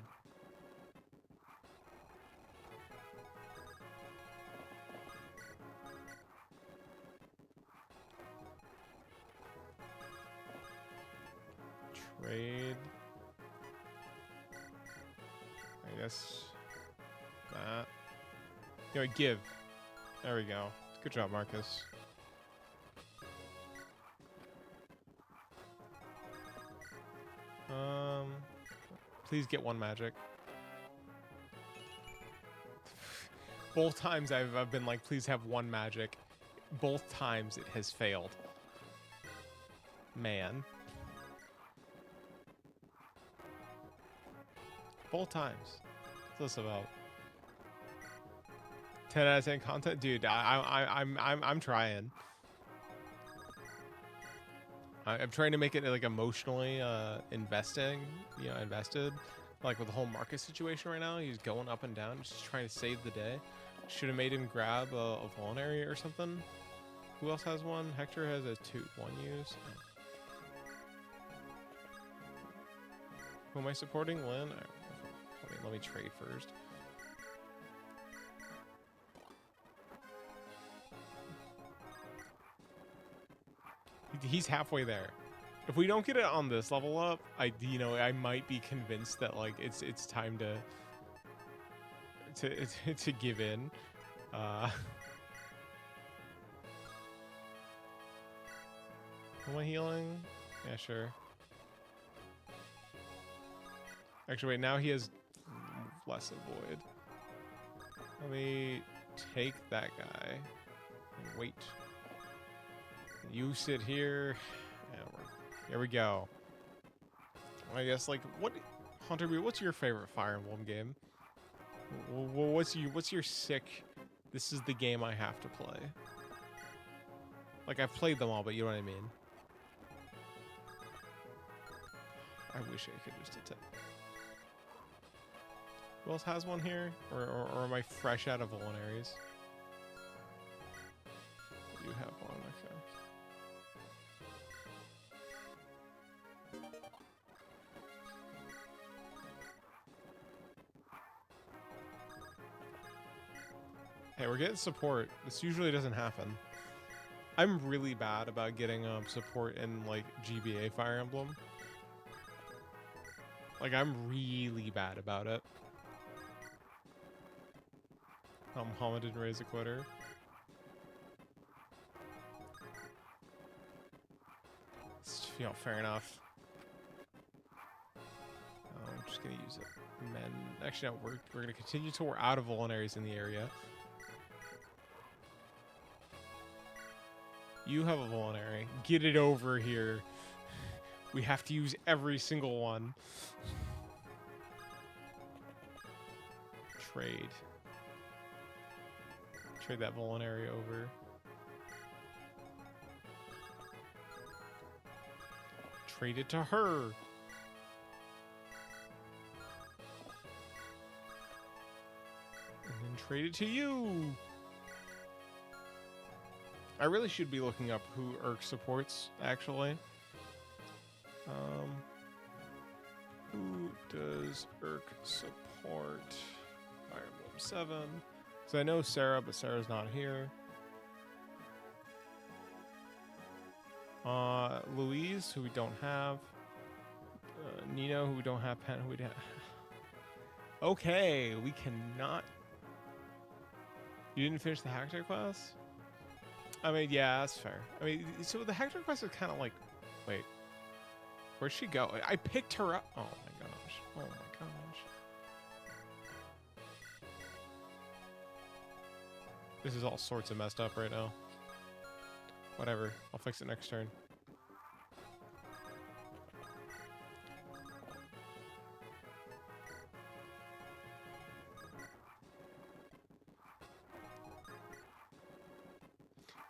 Trade. I guess that. You know, give. There we go. Good job, Marcus. Please get one magic. Both times I've been like, please have one magic. Both times it has failed. Man. Both times. What's this about? 10 out of 10 content, dude. I'm trying. I'm trying to make it like emotionally invested. Like with the whole Marcus situation right now, he's going up and down, just trying to save the day. Should have made him grab a vulnerary or something. Who else has one? Hector has a 1 use. Who am I supporting? Lynn? Let me trade first. He's halfway there. If we don't get it on this level up, I might be convinced that like it's time to give in. Am I healing? Yeah, sure. Actually, wait. Now he has less avoid. Let me take that guy and wait. You sit here. Here we go. I guess like what, Hunter B, what's your favorite Fire Emblem game? What's your sick? This is the game I have to play. Like I've played them all, but you know what I mean. I wish I could just attack. Who else has one here? Or am I fresh out of vulneraries? You have one, okay. Hey, we're getting support. This usually doesn't happen. I'm really bad about getting support in like GBA Fire Emblem. Like I'm really bad about it. Muhammad didn't raise a quitter. You know, fair enough. I'm just gonna use it. Men, actually, no, we're gonna continue till we're out of vulneraries in the area. You have a vulnerary. Get it over here. We have to use every single one. Trade. Trade that vulnerary over. Trade it to her. And then trade it to you. I really should be looking up who Irk supports, actually. Who does Irk support? Fire Emblem 7. So I know Sarah, but Sarah's not here. Louise, who we don't have. Nino, who we don't have. Pen, who we have. Okay, we cannot. You didn't finish the Hector quest? I mean, yeah, that's fair. I mean, so the Hector quest is kind of like, wait, where'd she go? I picked her up. Oh my gosh. Oh my gosh. This is all sorts of messed up right now. Whatever. I'll fix it next turn.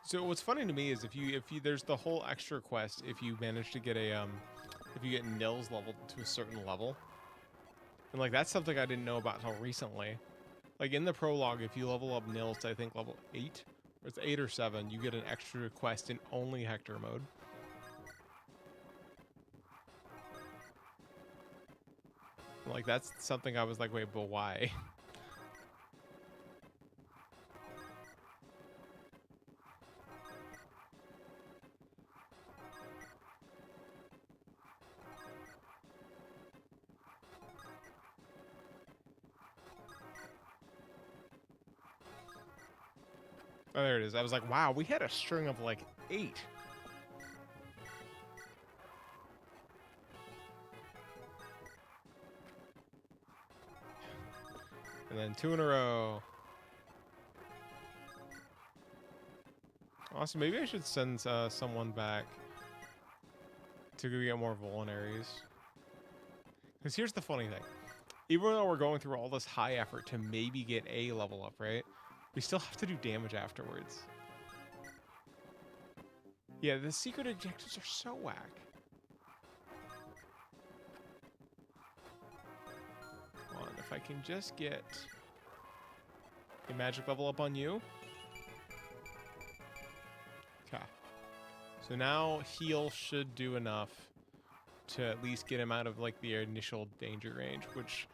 So what's funny to me is if you there's the whole extra quest if you manage to get a if you get Nils leveled to a certain level. And like that's something I didn't know about until recently. Like in the prologue, if you level up Nils to I think level 8, or it's 8 or 7, you get an extra quest in only Hector mode. And like that's something I was like, wait, but why? Oh, there it is. I was like, wow, we had a string of like 8. And then 2 in a row. Also, maybe I should send someone back to go get more vulneraries. Because here's the funny thing. Even though we're going through all this high effort to maybe get a level up, right? We still have to do damage afterwards. Yeah, the secret objectives are so whack. Come on, if I can just get a magic level up on you. Okay. So now heal should do enough to at least get him out of like the initial danger range, which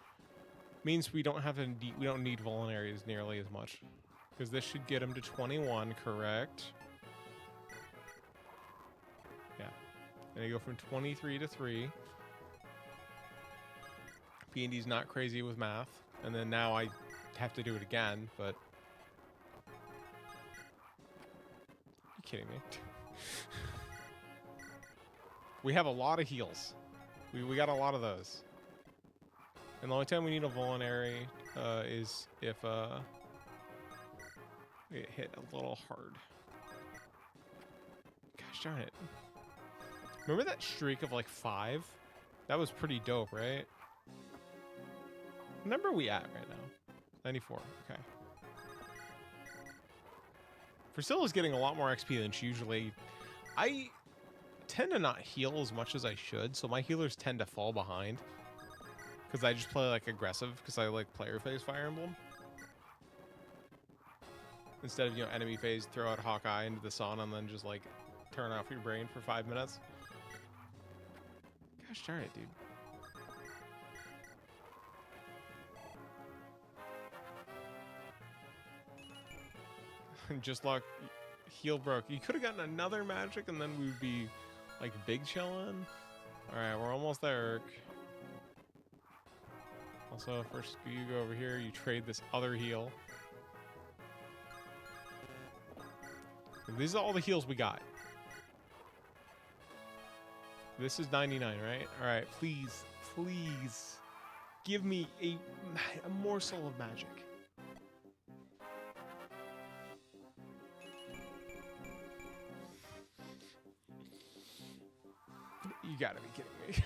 means we don't have to we don't need vulneraries nearly as much, because this should get him to 21, correct? Yeah. And you go from 23 to 3. P&D's not crazy with math, and then now I have to do it again, but you kidding me? We have a lot of heals. We got a lot of those. And the only time we need a vulnerary is if we get hit a little hard. Gosh darn it. Remember that streak of like 5? That was pretty dope, right? What number are we at right now? 94, okay. Priscilla's getting a lot more XP than she usually... I tend to not heal as much as I should, so my healers tend to fall behind. Because I just play like aggressive, because I like player phase Fire Emblem. Instead of, you know, enemy phase, throw out Hawkeye into the sun and then just like turn off your brain for 5 minutes. Gosh darn it, dude. Just like heal broke. You could have gotten another magic and then we would be like big chillin'. Alright, we're almost there, Urk. Also, first you go over here, you trade this other heal. And these are all the heals we got. This is 99, right? Alright, please, please give me a morsel of magic. You gotta be kidding me.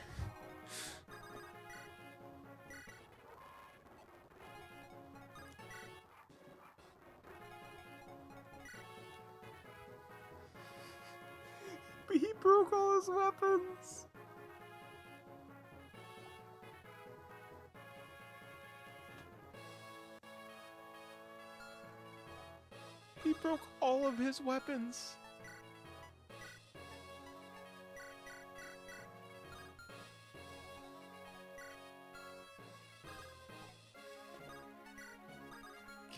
He broke all his weapons. He broke all of his weapons.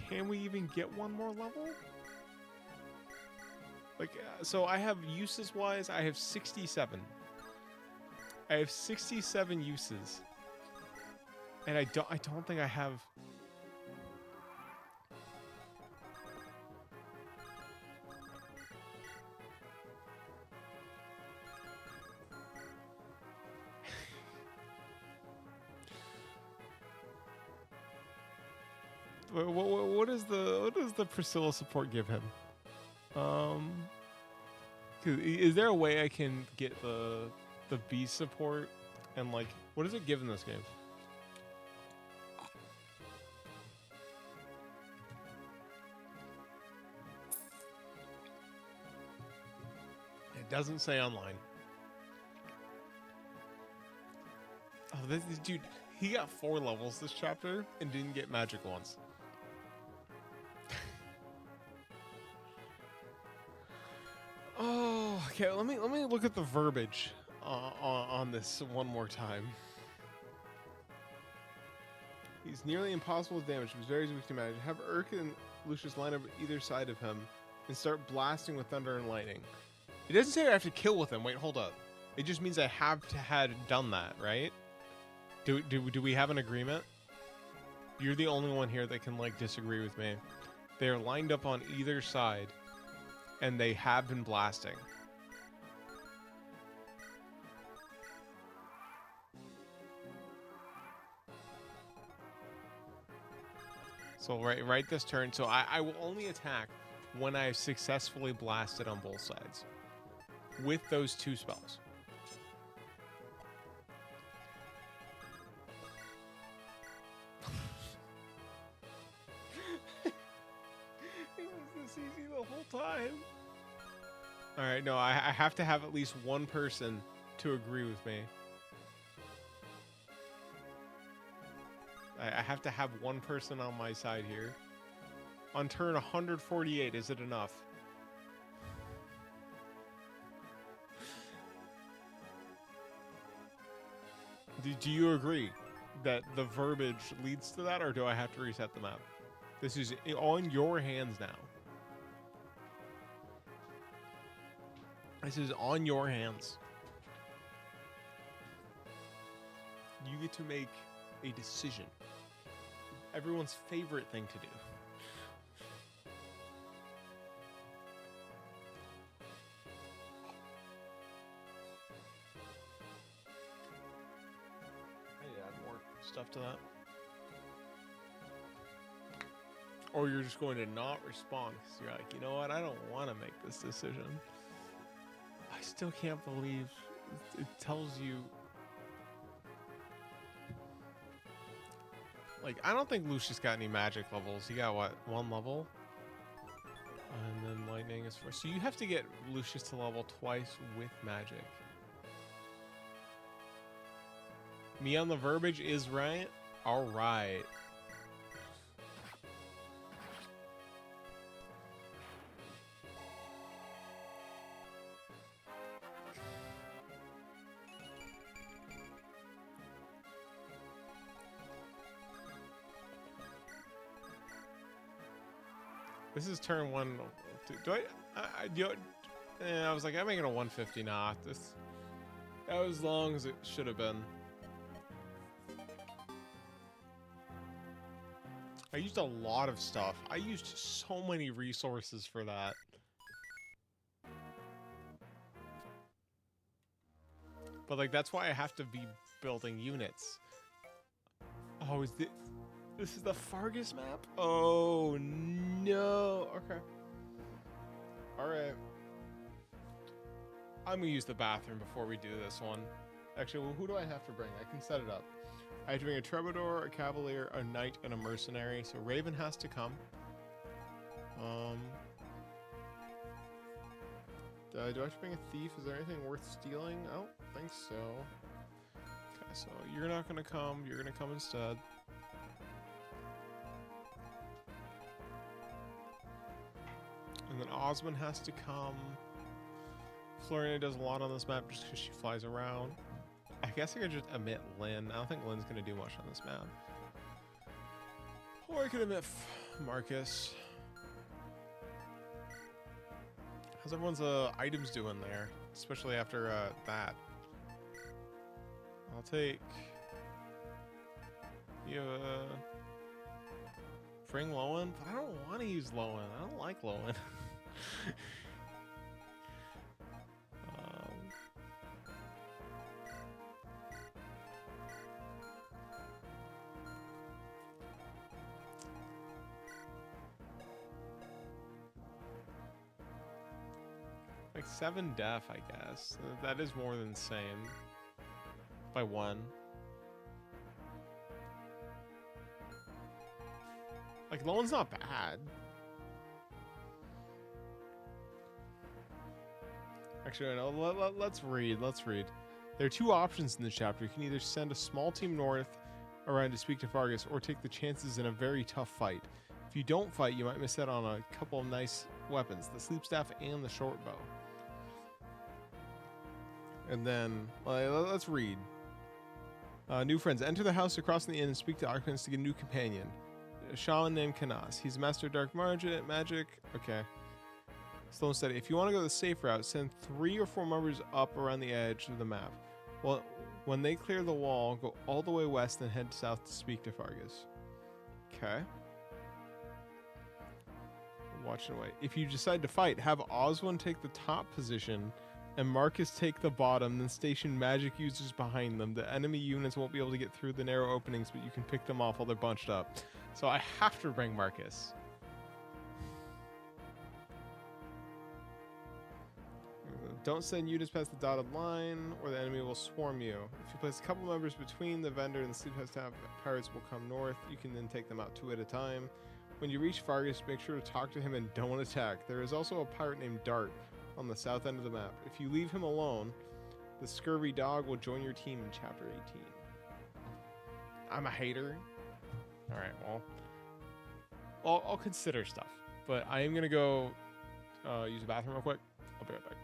Can we even get one more level? Like, so I have uses wise, I have 67. I have 67 uses. And I don't think I have... What does the Priscilla support give him? Is there a way I can get the B support and like what does it give in this game? It doesn't say online. Oh, this dude, he got 4 levels this chapter and didn't get magic once. Oh, okay. Let me look at the verbiage on this one more time. He's nearly impossible to damage. He's very weak to magic. Have Urk and Lucius line up either side of him and start blasting with thunder and lightning. It doesn't say I have to kill with him. Wait, hold up. It just means I have to had done that, right? Do we have an agreement? You're the only one here that can like disagree with me. They're lined up on either side, and they have been blasting. So right this turn. So I will only attack when I've successfully blasted on both sides with those 2 spells. It was this easy the whole time. All right, no, I have to have at least one person to agree with me. I have to have one person on my side here. On turn 148, is it enough? Do you agree that the verbiage leads to that, or do I have to reset the map? This is on your hands now. This is on your hands. You get to make a decision. Everyone's favorite thing to do. I need to add more stuff to that. Or you're just going to not respond because you're like, you know what? I don't want to make this decision. I still can't believe it tells you. Like, I don't think Lucius got any magic levels. He got, what, 1 level? And then lightning is 4. So you have to get Lucius to level twice with magic. Me on the verbiage is right? Alright. This is turn 1. Do I was like, I'm making a 150. Nah, this that was as long as it should have been. I used a lot of stuff. I used so many resources for that. But like, that's why I have to be building units. Oh, this is the Fargus map? Oh, no. Okay. Alright. I'm going to use the bathroom before we do this one. Actually, well, who do I have to bring? I can set it up. I have to bring a Troubadour, a Cavalier, a Knight, and a Mercenary. So Raven has to come. Do I have to bring a Thief? Is there anything worth stealing? I don't think so. Okay, so you're not going to come. You're going to come instead. And then Osmond has to come. Floriana does a lot on this map just because she flies around. I guess I could just omit Lynn. I don't think Lynn's going to do much on this map. Or I could omit Marcus. How's everyone's items doing there? Especially after that. I'll take... You bring Lowen? But I don't want to use Lowen. I don't like Lowen. Like 7 def, I guess. That is more than same. By 1. Like, Lowen's not bad. Actually, no, let's read. Let's read. There are 2 options in this chapter. You can either send a small team north around to speak to Fargus, or take the chances in a very tough fight. If you don't fight, you might miss out on a couple of nice weapons, the sleep staff and the short bow. And then, let's read. New friends. Enter the house across from the inn and speak to occupants to get a new companion. A shaman named Kanas. He's a master of dark magic. Okay. Slow and steady. If you want to go the safe route, send 3 or 4 members up around the edge of the map. Well, when they clear the wall, go all the way west and head south to speak to Fargus. Okay. Watching away. If you decide to fight, have Oswin take the top position and Marcus take the bottom, then station magic users behind them. The enemy units won't be able to get through the narrow openings, but you can pick them off while they're bunched up. So I have to bring Marcus. Don't send units past the dotted line, or the enemy will swarm you. If you place a couple members between the vendor and the sleep house tab, pirates will come north. You can then take them out 2 at a time. When you reach Fargus, make sure to talk to him and don't attack. There is also a pirate named Dart on the south end of the map. If you leave him alone, the scurvy dog will join your team in chapter 18. I'm a hater. All right, well, I'll consider stuff, but I am gonna go use the bathroom real quick. I'll be right back.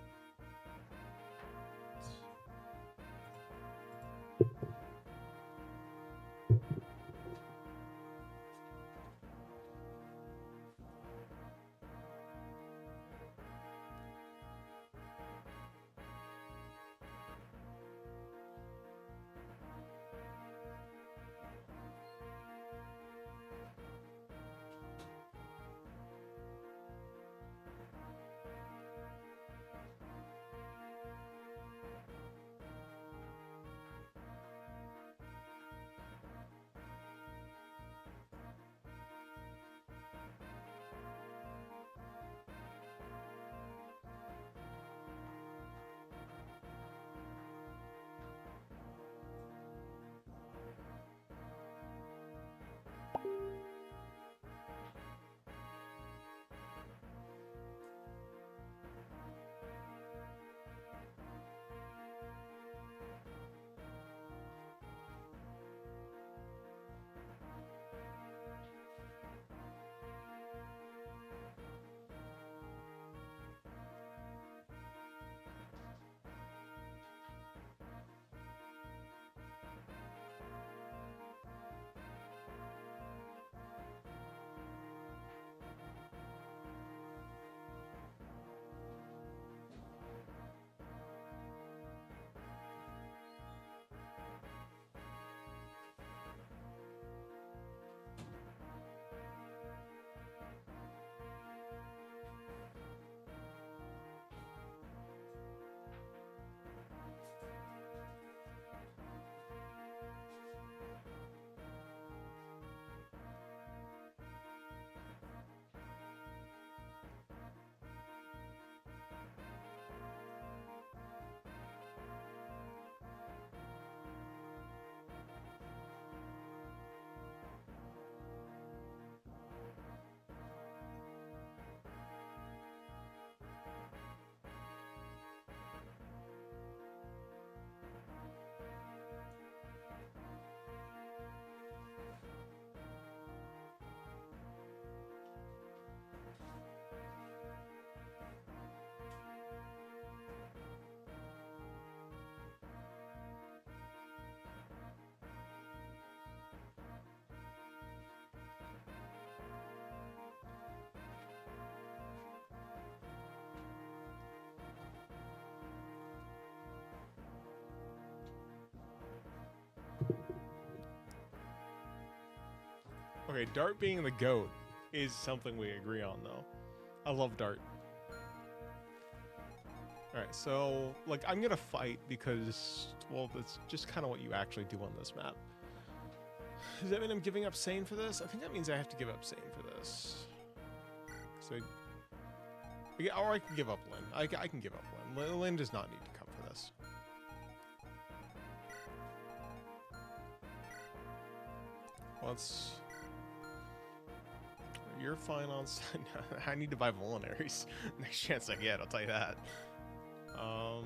Okay, Dart being the GOAT is something we agree on, though. I love Dart. Alright, so, like, I'm gonna fight because, well, that's just kind of what you actually do on this map. Does that mean I'm giving up Sane for this? I think that means I have to give up Sane for this. So, yeah, or I can give up Lynn. I can give up Lynn. Lynn does not need to come for this. Let's... You're fine on... I need to buy Vulneraries. Next chance I get, I'll tell you that. I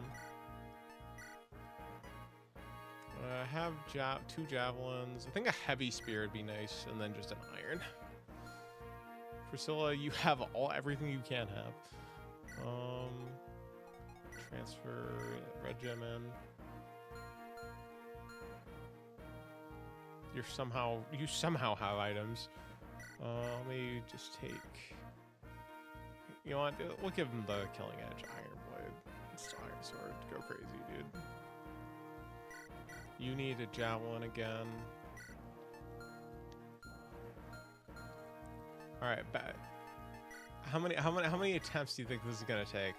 have 2 javelins. I think a heavy spear would be nice, and then just an iron. Priscilla, you have everything you can have. Transfer red gem in. You somehow have items. Let me just take... You know what? We'll give him the Killing Edge Iron Blade. It's Iron Sword. Go crazy, dude. You need a Javelin again. Alright, How many attempts do you think this is gonna take?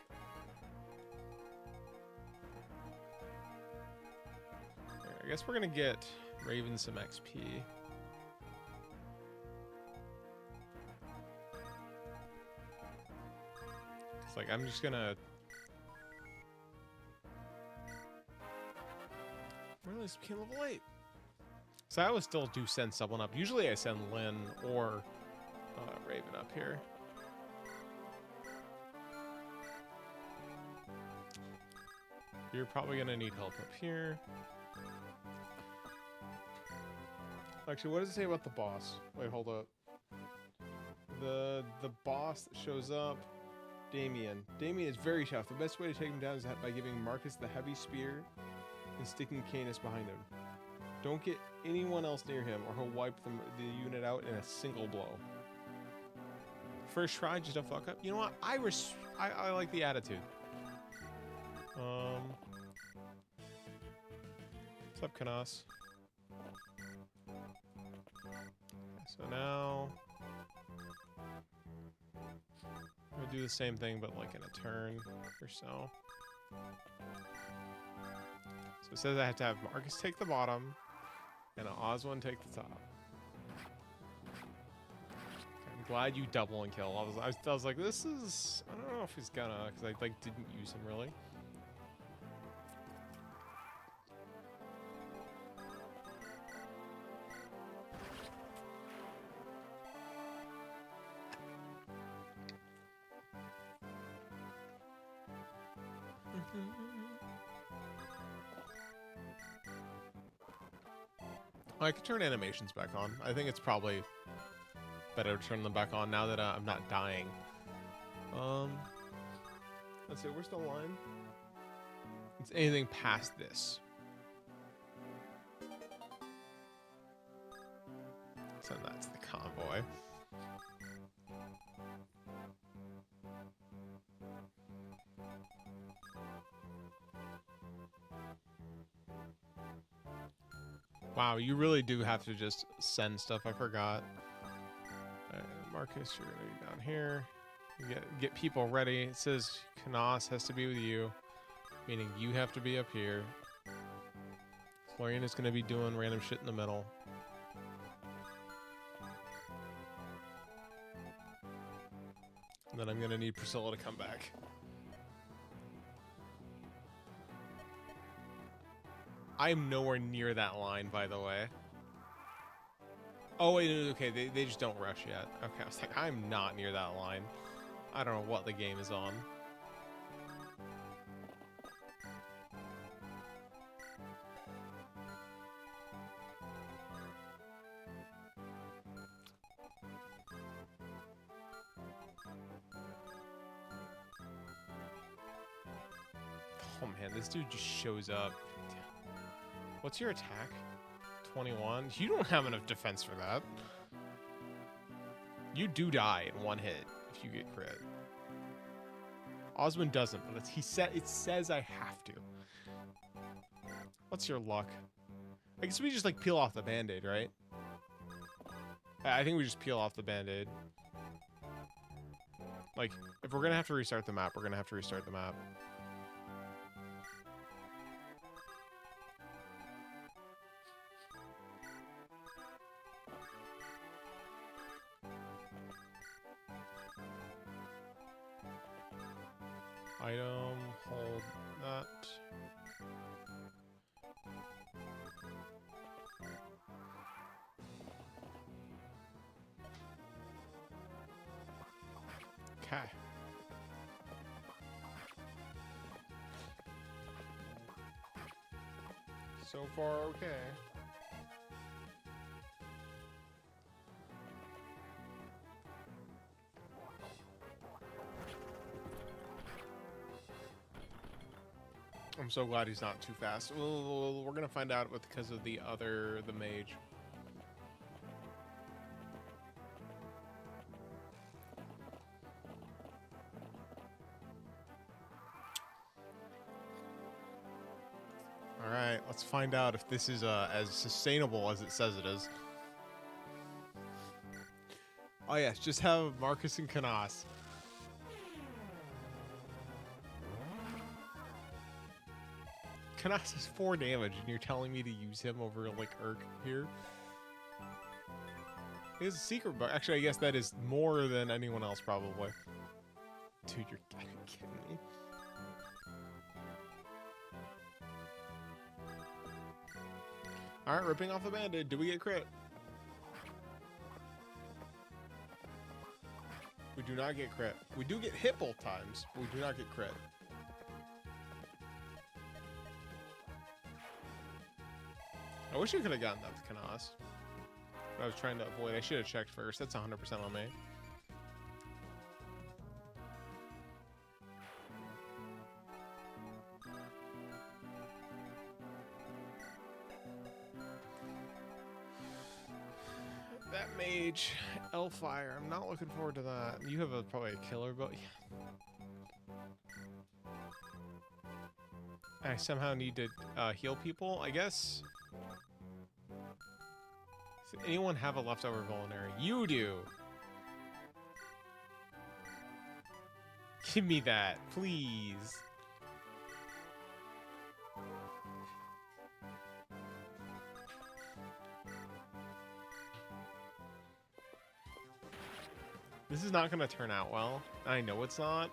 I guess we're gonna get Raven some XP. It's like I'm just gonna really became level 8. So I always still do send someone up. Usually I send Lynn or Raven up here. You're probably gonna need help up here. Actually, what does it say about the boss? Wait, hold up. The boss that shows up, Damien. Damien is very tough. The best way to take him down is by giving Marcus the heavy spear and sticking Canis behind him. Don't get anyone else near him or he'll wipe the unit out in a single blow. First try, just don't fuck up. You know what? I like the attitude. What's up, Canas? So now I'm gonna do the same thing, but like in a turn or so. So it says I have to have Marcus take the bottom and Oswin take the top. I'm glad you double and kill. I was like, this is, I don't know if he's gonna, because I like didn't use him really. I could turn animations back on. I think it's probably better to turn them back on now that I'm not dying. Let's see, where's the line? It's anything past this. Send that to the convoy. Wow, you really do have to just send stuff. I forgot. Marcus, you're gonna be down here. You get people ready. It says Canas has to be with you, meaning you have to be up here. Florian is gonna be doing random shit in the middle. And then I'm gonna need Priscilla to come back. I'm nowhere near that line, by the way. Oh, wait, okay, they just don't rush yet. Okay, I was like, I'm not near that line. I don't know what the game is on. Oh, man, this dude just shows up. What's your attack? 21? You don't have enough defense for that. You do die in one hit if you get crit. Osmond doesn't, but it says I have to. What's your luck? I guess we just like peel off the band-aid, right? I think we just peel off the band-aid. Like, if we're gonna have to restart the map, we're gonna have to restart the map. Item, hold that. Okay. So far, okay. I'm so glad he's not too fast. Well, we're gonna find out because of the mage. All right, let's find out if this is as sustainable as it says it is. Oh yes, just have Marcus and Canas. Kanas is 4 damage, and you're telling me to use him over, like, Urk here? He has a secret book. Actually, I guess that is more than anyone else, probably. Dude, you're kidding me. Alright, ripping off the band-aid. Do we get crit? We do not get crit. We do get hit both times, but we do not get crit. I wish I could have gotten that with Kanas. I was trying to avoid. I should have checked first. That's 100% on me. That mage, Elfire. I'm not looking forward to that. You have probably a killer, but I somehow need to heal people, I guess. Does anyone have a leftover Vulnerary? You do! Give me that, please. This is not going to turn out well. I know it's not.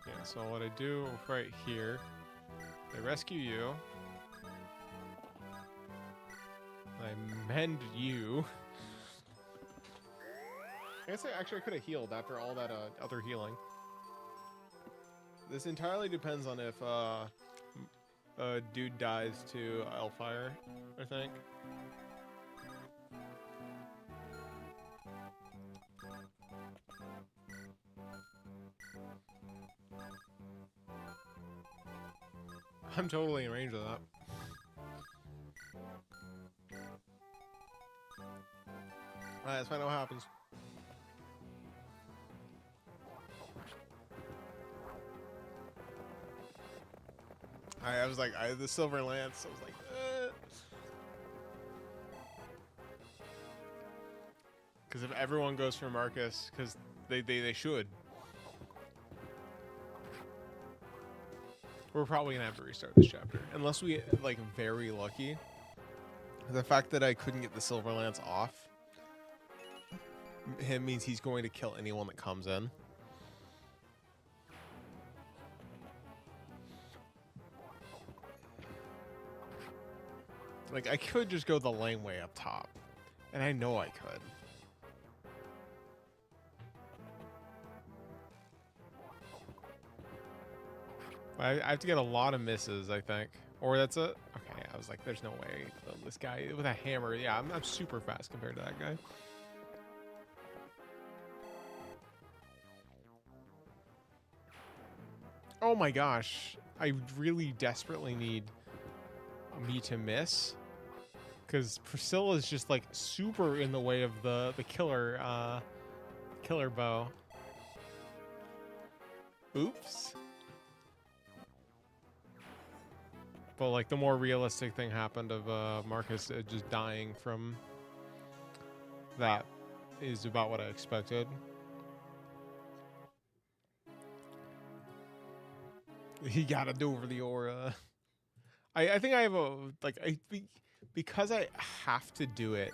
Yeah, so what I do right here, I rescue you. I mend you. I guess I could have healed after all that other healing. This entirely depends on if a dude dies to Elfire, I think. I'm totally in range of that. Alright, let's find out what happens. I was like, the Silver Lance. I was like, because if everyone goes for Marcus, because they should. We're probably gonna have to restart this chapter. Unless we get, like, very lucky. The fact that I couldn't get the Silver Lance off him means he's going to kill anyone that comes in. Like, I could just go the lame way up top. And I know I could. I have to get a lot of misses, I think. Or that's it. Okay, I was like, there's no way. This guy with a hammer. Yeah, I'm super fast compared to that guy. Oh my gosh. I really desperately need me to miss. Because Priscilla's just like super in the way of the killer bow. Oops. But like the more realistic thing happened of Marcus just dying from that is about what I expected. He got it over the aura. I think I have a like I think because I have to do it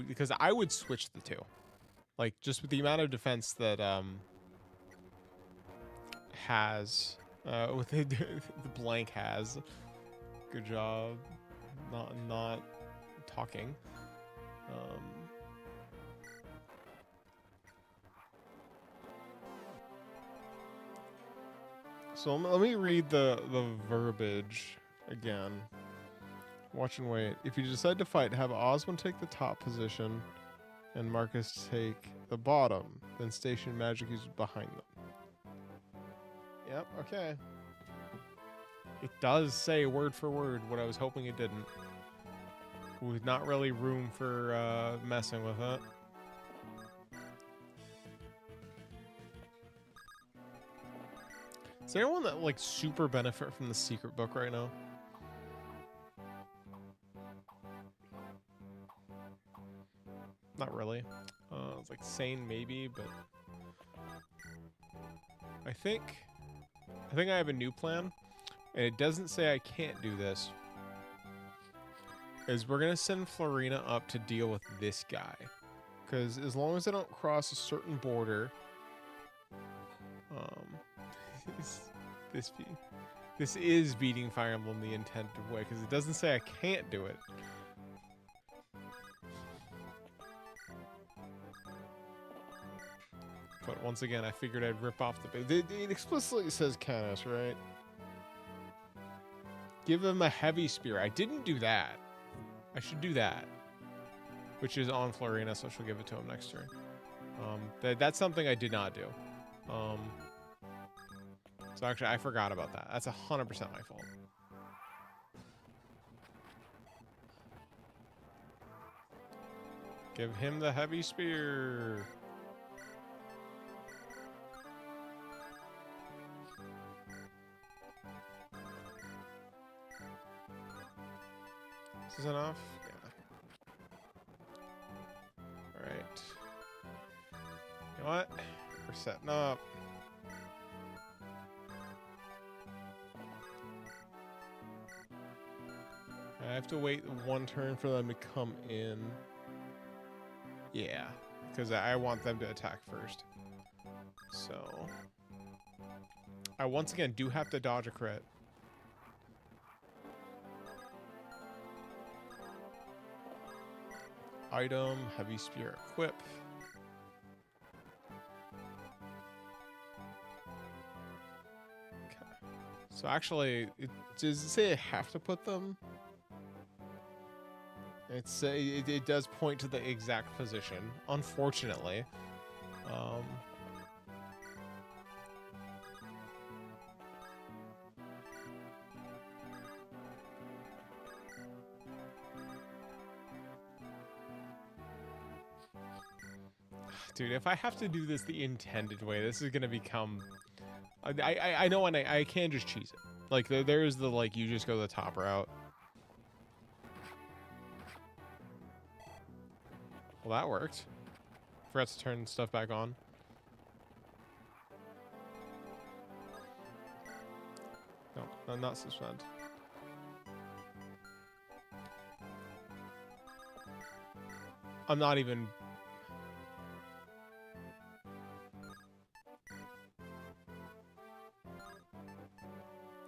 because I would switch the two. Like just with the amount of defense that has with the blank has. Good job. Not talking. So let me read the verbiage again. Watch and wait. If you decide to fight, have Osmond take the top position and Marcus take the bottom. Then station magic is behind them. Yep, okay. It does say word for word what I was hoping it didn't. With not really room for messing with it. Is there anyone that like super benefit from the secret book right now? Not really. insane, maybe, but I think I have a new plan, and it doesn't say I can't do this. Is we're gonna send Florina up to deal with this guy, because as long as I don't cross a certain border, this is beating Fire Emblem the intended way, because it doesn't say I can't do it. But once again, I figured I'd rip off the... It explicitly says Canis, right? Give them a heavy spear. I didn't do that. I should do that. Which is on Florina, so she'll give it to him next turn. That's something I did not do. So actually, I forgot about that. That's 100% my fault. Give him the heavy spear. This is enough? Yeah. Alright. You know what? We're setting up. I have to wait one turn for them to come in. Yeah, because I want them to attack first. So I once again do have to dodge a crit. Item, heavy spear, equip. Okay. So actually, does it say I have to put them? It does point to the exact position, unfortunately. Dude, if I have to do this the intended way, this is gonna become... I know, and I can just cheese it. Like, there's the, like, you just go the top route. Well, that worked. Forgot to turn stuff back on. No, not suspend. I'm not even...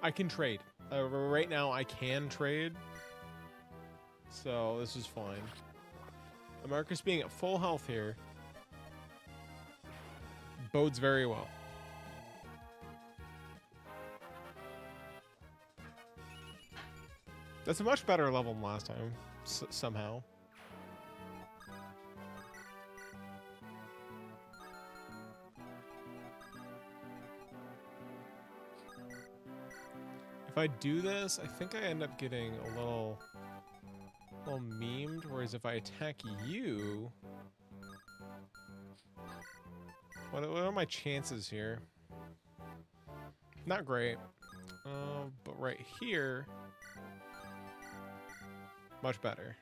I can trade. Right now, I can trade. So, this is fine. Marcus being at full health here bodes very well. That's a much better level than last time, somehow. If I do this, I think I end up getting a little memed, whereas if I attack you... What are my chances here? Not great. But right here... Much better.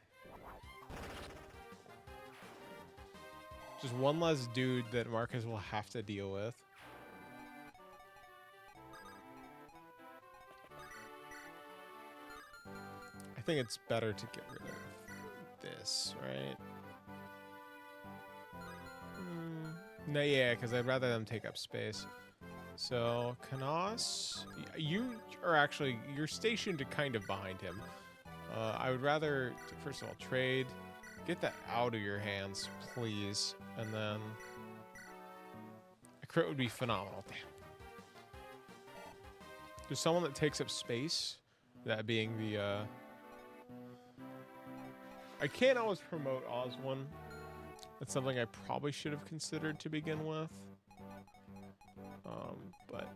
Just one less dude that Marcus will have to deal with. I think it's better to get rid of this, right? No, yeah, because I'd rather them take up space. So, Canos, you are actually, you're stationed kind of behind him. I would rather, first of all, trade. Get that out of your hands, please. And then a crit would be phenomenal. Damn. There's someone that takes up space, that being the... I can't always promote Oswin. That's something I probably should have considered to begin with. But...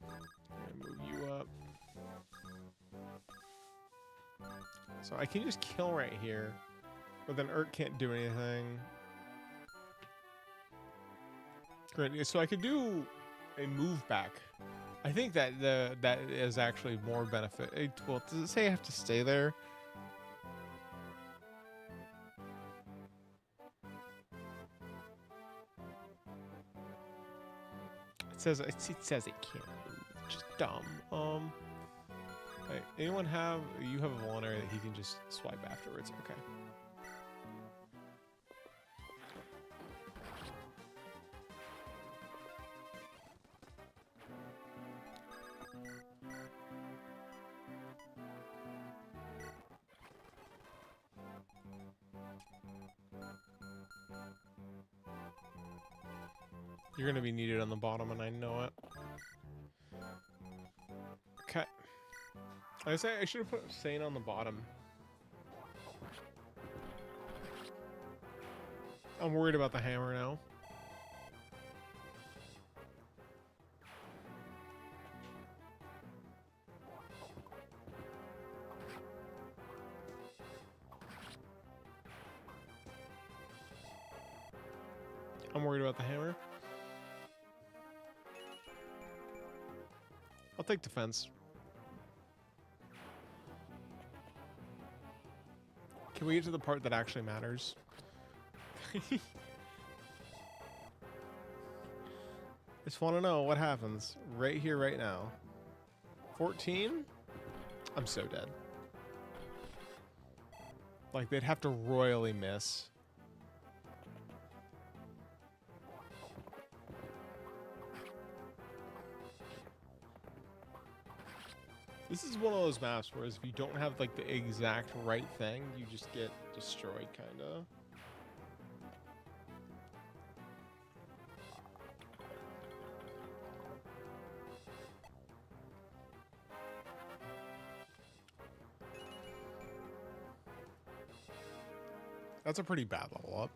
I'm gonna move you up. So I can just kill right here, but then Urt can't do anything. Great. So I could do a move back. I think that that is actually more benefit. Well, does it say I have to stay there? It says it can't move. Just dumb. Hey, anyone have? You have a vulnerary that he can just swipe afterwards. Okay. You're gonna be needed on the bottom, and I know it. Okay. I say I should have put Sane on the bottom. I'm worried about the hammer now. I'm worried about the hammer. I'll take defense. Can we get to the part that actually matters? Just want to know what happens right here, right now. 14? I'm so dead. Like, they'd have to royally miss. This is one of those maps where if you don't have like the exact right thing, you just get destroyed, kinda. That's a pretty bad level up.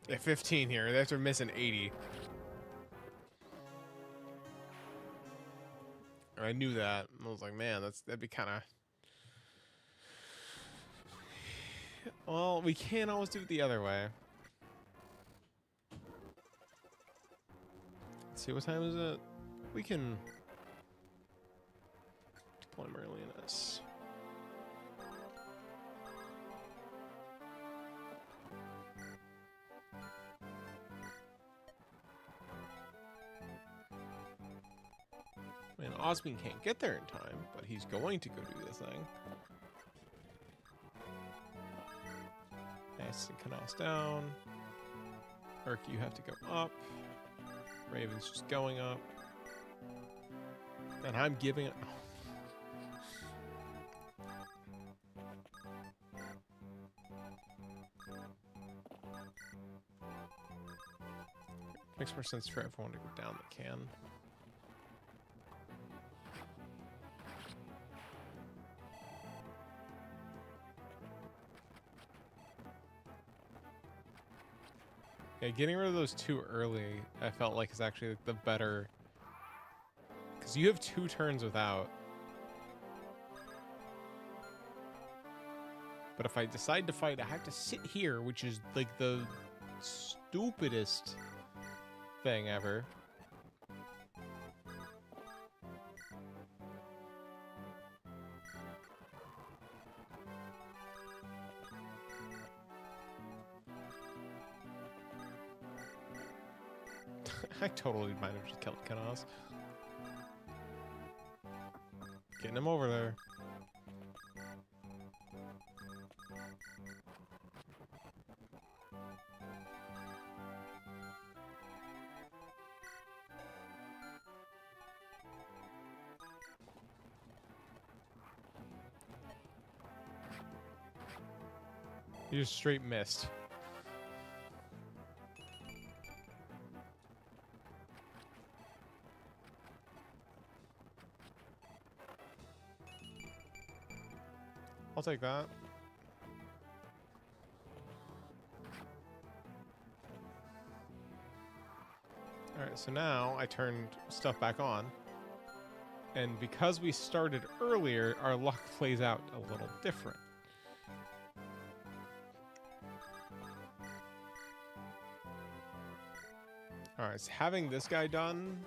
Yeah, 15 here. They have to miss an 80. I knew that. I was like, man, that'd be kind of... Well, we can't always do it the other way. Let's see, what time is it? We can... deploy Merlinus. Man, Osmond can't get there in time, but he's going to go do this thing. Nice, and Canos down. Urk, you have to go up. Raven's just going up. And I'm giving it... Makes more sense for everyone to go down that can. Yeah, getting rid of those two early, I felt like is actually the better... Because you have 2 turns without. But if I decide to fight, I have to sit here, which is like the stupidest thing ever. I totally might have just killed Canos. Getting him over there. You just straight missed. I'll take that. Alright, so now I turned stuff back on. And because we started earlier, our luck plays out a little different. Alright, so having this guy done,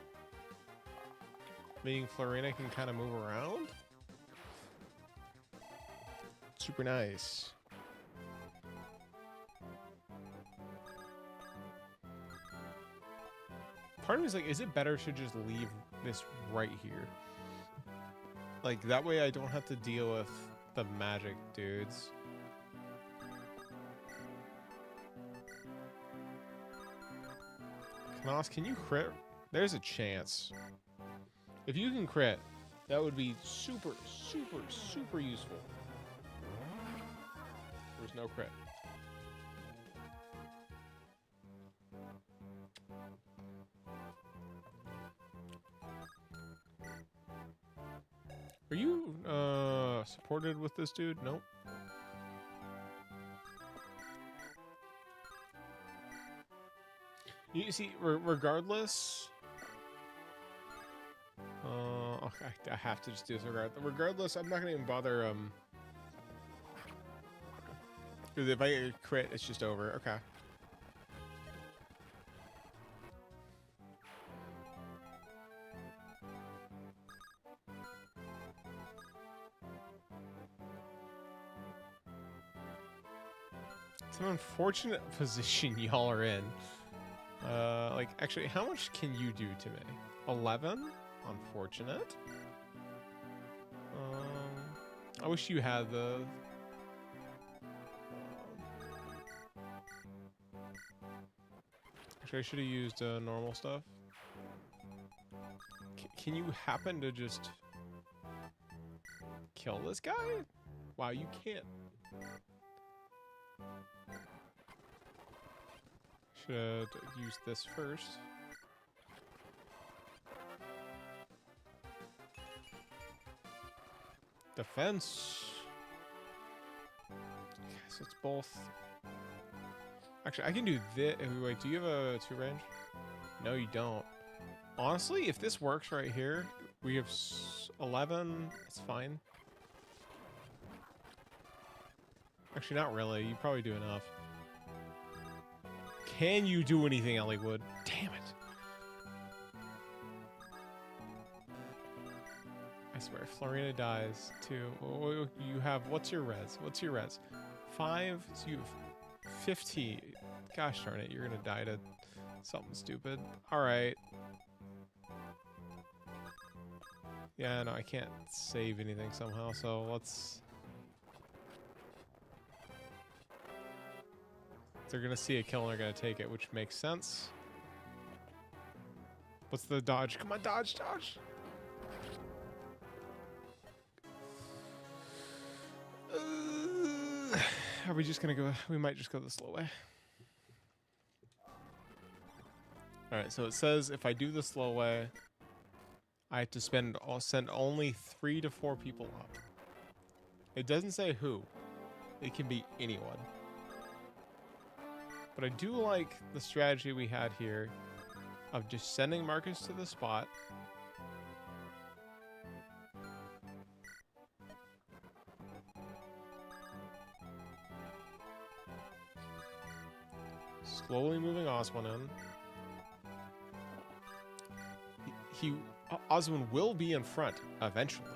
meaning Florina can kind of move around. Super nice. part of me is like, is it better to just leave this right here? Like, that way I don't have to deal with the magic dudes. Knos, can you crit? There's a chance. If you can crit, that would be super, super, super useful. There's no crit. Are you supported with this dude? Nope. You see, regardless. Okay, I have to just do this regardless. I'm not gonna even bother. Because if I get a crit, it's just over. Okay. It's an unfortunate position y'all are in. Like, actually, how much can you do to me? 11? Unfortunate. I wish you had the... Actually, I should have used normal stuff. Can you happen to just kill this guy? Wow, you can't. Should use this first. Defense. So it's both. Actually, I can do this. Wait, do you have a 2 range? No, you don't. Honestly, if this works right here, we have 11. It's fine. Actually, not really. You probably do enough. Can you do anything, Elliewood? Damn it. I swear, Florina dies too. You have, what's your res? What's your res? 5, so you have 15. Gosh darn it, you're gonna die to something stupid. Alright. Yeah, no, I can't save anything somehow, so let's... They're gonna see a kill and they're gonna take it, which makes sense. What's the dodge? Come on, dodge, dodge! Are we just gonna go? We might just go the slow way. Alright, so it says if I do the slow way, I have to send only 3 to 4 people up. It doesn't say who. It can be anyone. But I do like the strategy we had here of just sending Marcus to the spot. Slowly moving Oswin in. Oswin will be in front eventually.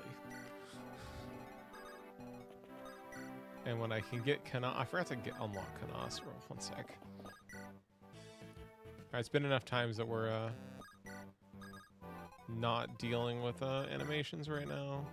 And when I can get Kana, I forgot to unlock Kanas. One sec. Alright, it's been enough times that we're not dealing with animations right now.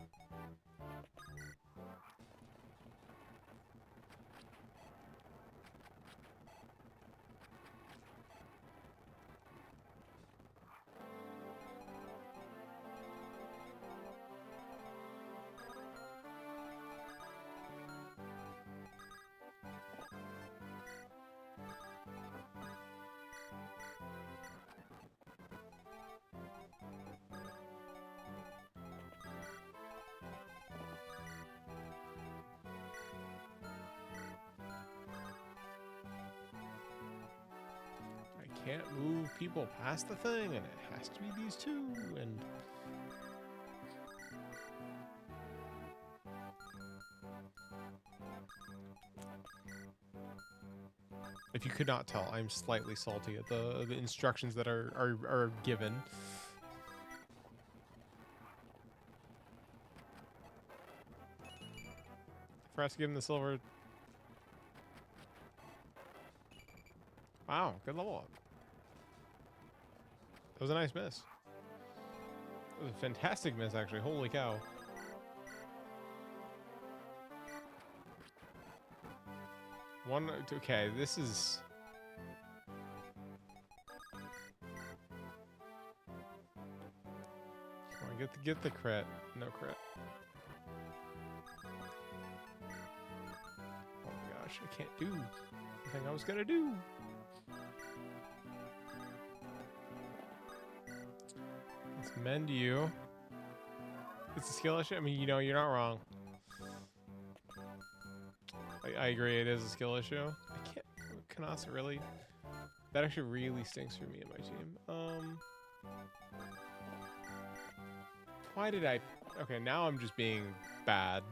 Can't move people past the thing, and it has to be these two, and... If you could not tell, I'm slightly salty at the instructions that are given. Forgot to give him the silver. Wow, good level up. was a nice miss. That was a fantastic miss, actually. Holy cow. Okay, this is... Come on, get the crit. No crit. Oh my gosh, I can't do the thing I was gonna do. Let's mend you. It's a skill issue. I mean, you know, you're not wrong. I agree, it is a skill issue. I can't... Kanasa, really? That actually really stinks for me and my team. Why did I... Okay, now I'm just being bad.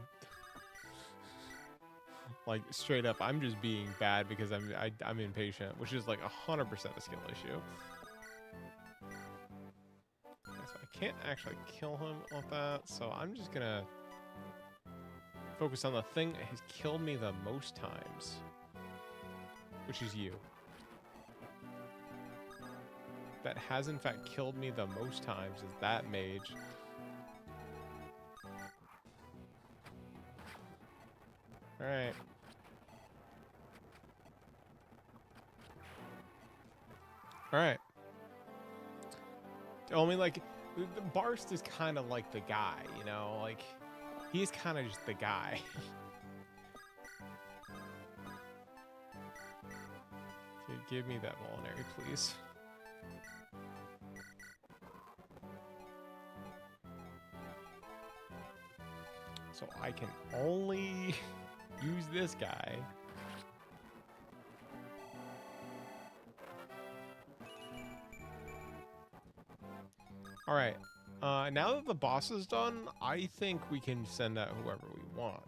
Like, straight up, I'm just being bad because I'm impatient, which is like 100% a skill issue. Okay, so I can't actually kill him with that, so I'm just gonna focus on the thing that has killed me the most times, which is you. That has in fact killed me the most times is that mage. Alright. Alright. I mean, like, the Barst is kind of like the guy, you know? Like, he's kind of just the guy. Okay, give me that Molinary, please. So I can only use this guy. All right. Now that the boss is done, I think we can send out whoever we want.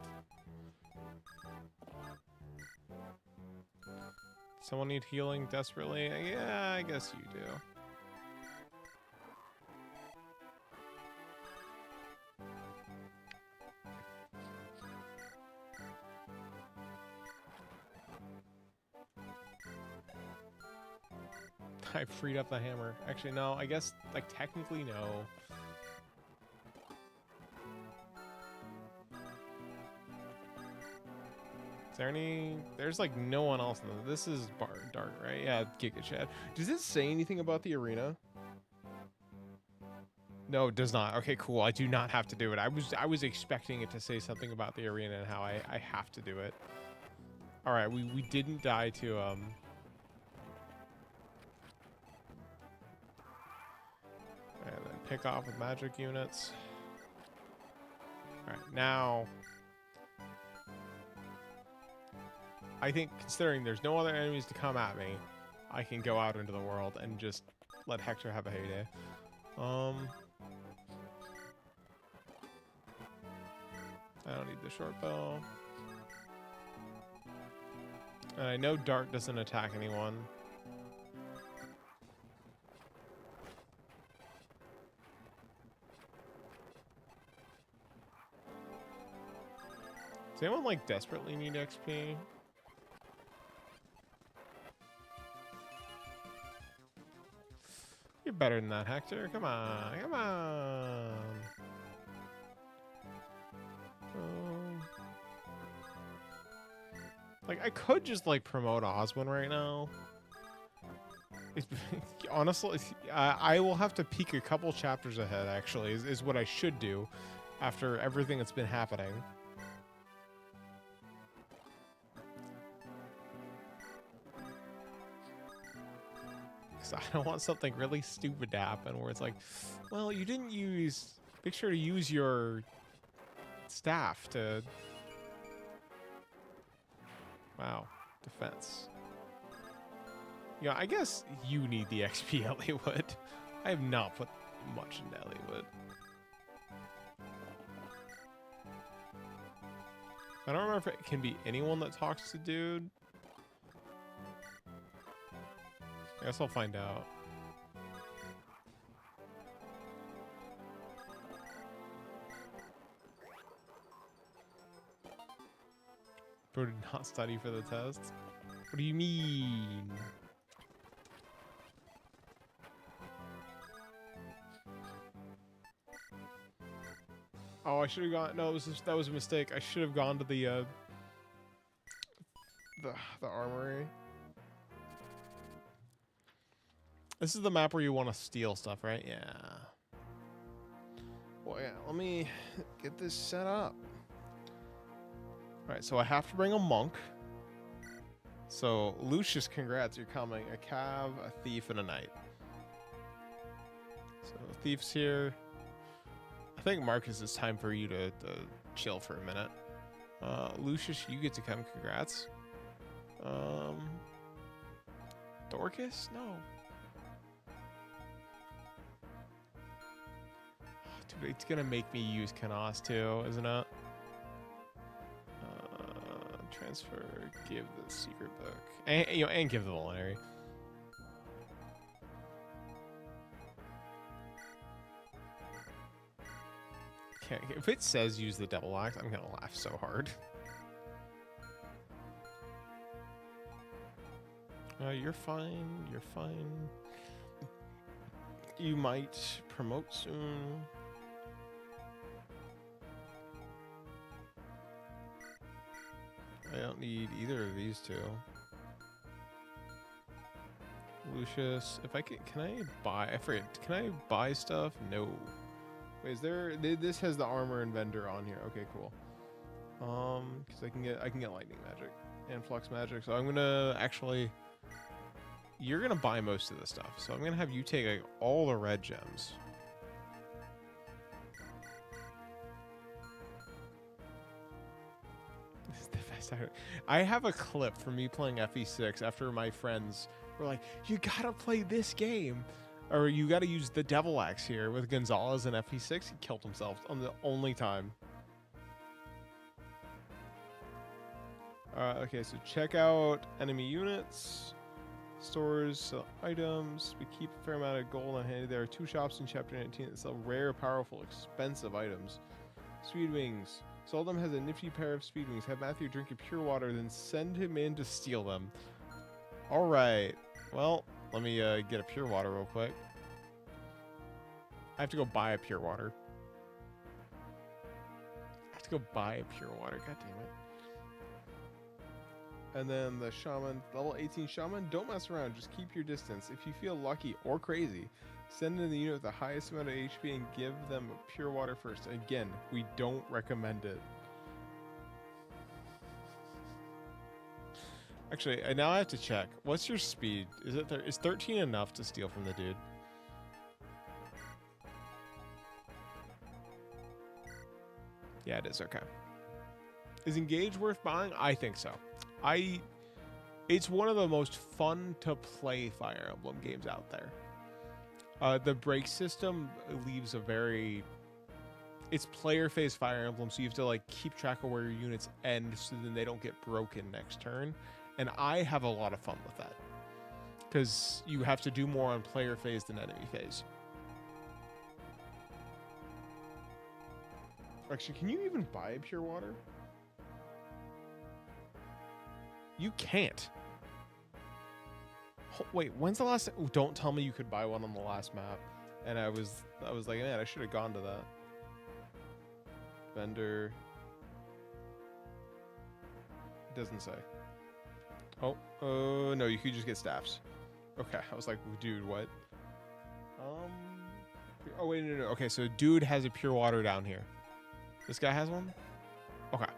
Someone need healing desperately? Yeah, I guess you do. I freed up the hammer. Actually, no, I guess, like, technically, no. Is there any... There's, like, no one else in the... This is Dart, right? Yeah, Giga Chad. Does it say anything about the arena? No, it does not. Okay, cool. I do not have to do it. I was expecting it to say something about the arena and how I have to do it. All right, we didn't die to, and then pick off with magic units. All right, now... I think, considering there's no other enemies to come at me, I can go out into the world and just let Hector have a heyday. I don't need the short bow. And I know Dart doesn't attack anyone. Does anyone, like, desperately need XP? You're better than that, Hector. Come on, come on. Like, I could just, like, promote Oswin right now. Honestly, I will have to peek a couple chapters ahead, actually, is what I should do after everything that's been happening. Because I don't want something really stupid to happen where it's like, well, you didn't use... Make sure to use your staff to... Wow, defense. Yeah, I guess you need the XP, Elliowood. I have not put much into Elliowood. I don't remember if it can be anyone that talks to dude. I guess I'll find out. Bro did not study for the test? What do you mean? Oh, I should have gone. No, that was a mistake. I should have gone to the armory. This is the map where you want to steal stuff, right? Yeah. Well, yeah. Let me get this set up. All right, so I have to bring a monk. So Lucius, congrats, you're coming. A cav, a thief, and a knight. So thief's here. I think Marcus, it's time for you to chill for a minute. Lucius, you get to come. Congrats. Dorcas? No. Dude, it's gonna make me use Canas too, isn't it? Transfer, give the secret book, and and give the vulnerary. Okay, if it says use the devil axe, I'm gonna laugh so hard. You're fine. You're fine. You might promote soon. I don't need either of these two. Lucius, if I can I buy? I forget. Can I buy stuff? No. Wait, is there? This has the armor and vendor on here. Okay, cool. Because I can get lightning magic and flux magic. So I'm gonna actually. You're gonna buy most of the stuff, so I'm gonna have you take like all the red gems. This is the best I have a clip from me playing FE6 after my friends were like, "You gotta play this game, or you gotta use the devil axe here." With Gonzalez in FE6, he killed himself on the only time. Okay, so check out enemy units. Stores, sell items. We keep a fair amount of gold on hand. There are 2 shops in Chapter 19 that sell rare, powerful, expensive items. Speed wings. Seldom has a nifty pair of speed wings. Have Matthew drink your pure water, then send him in to steal them. All right. Well, let me get a pure water real quick. I have to go buy a pure water. I have to go buy a pure water. God damn it. And then the shaman, level 18 shaman, don't mess around, just keep your distance. If you feel lucky or crazy, send in the unit with the highest amount of HP and give them pure water first. Again, we don't recommend it. Actually, now I have to check. What's your speed? Is 13 enough to steal from the dude? Yeah, it is. Okay. Is Engage worth buying? I think so. It's one of the most fun to play Fire Emblem games out there. The break system leaves a very... It's player phase Fire Emblem, so you have to like keep track of where your units end so then they don't get broken next turn. And I have a lot of fun with that. Because you have to do more on player phase than enemy phase. Actually, can you even buy a pure water? You can't. Wait, when's the last... Ooh, don't tell me you could buy one on the last map. And I was like, man, I should have gone to that. Vendor. It doesn't say. Oh, no, you could just get staffs. Okay, I was like, dude, what? Oh, wait, no. Okay, so dude has a pure water down here. This guy has one? Okay.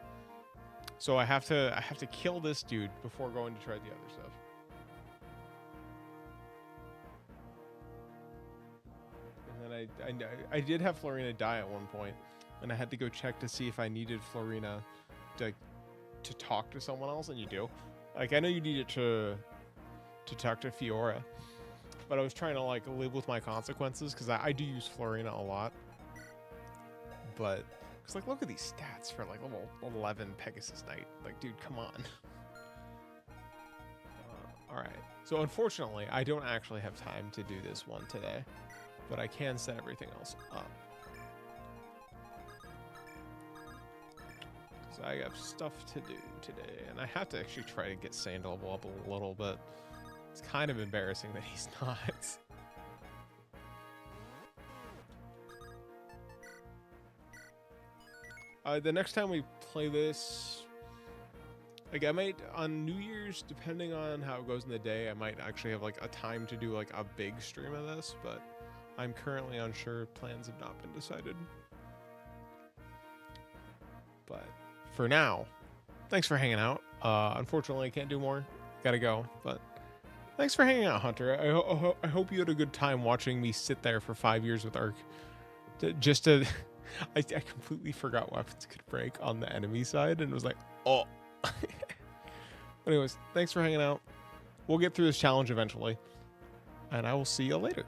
So I have to kill this dude before going to try the other stuff. And then I did have Florina die at one point, and I had to go check to see if I needed Florina to talk to someone else, and you do. Like, I know you need it to talk to Fiora, but I was trying to like live with my consequences because I do use Florina a lot. But because like, look at these stats for like level 11 Pegasus Knight. Like, dude, come on. All right. So unfortunately, I don't actually have time to do this one today, but I can set everything else up. So I have stuff to do today, and I have to actually try to get Sandalable up a little bit. It's kind of embarrassing that he's not. The next time we play this, like I might on New Year's, depending on how it goes in the day, I might actually have like a time to do like a big stream of this, but I'm currently unsure. Plans have not been decided. But for now, thanks for hanging out. Unfortunately, I can't do more. Gotta go. But thanks for hanging out, Hunter. I hope you had a good time watching me sit there for 5 years with Ark. I completely forgot weapons could break on the enemy side and was like, oh. Anyways, thanks for hanging out. We'll get through this challenge eventually. And I will see you later.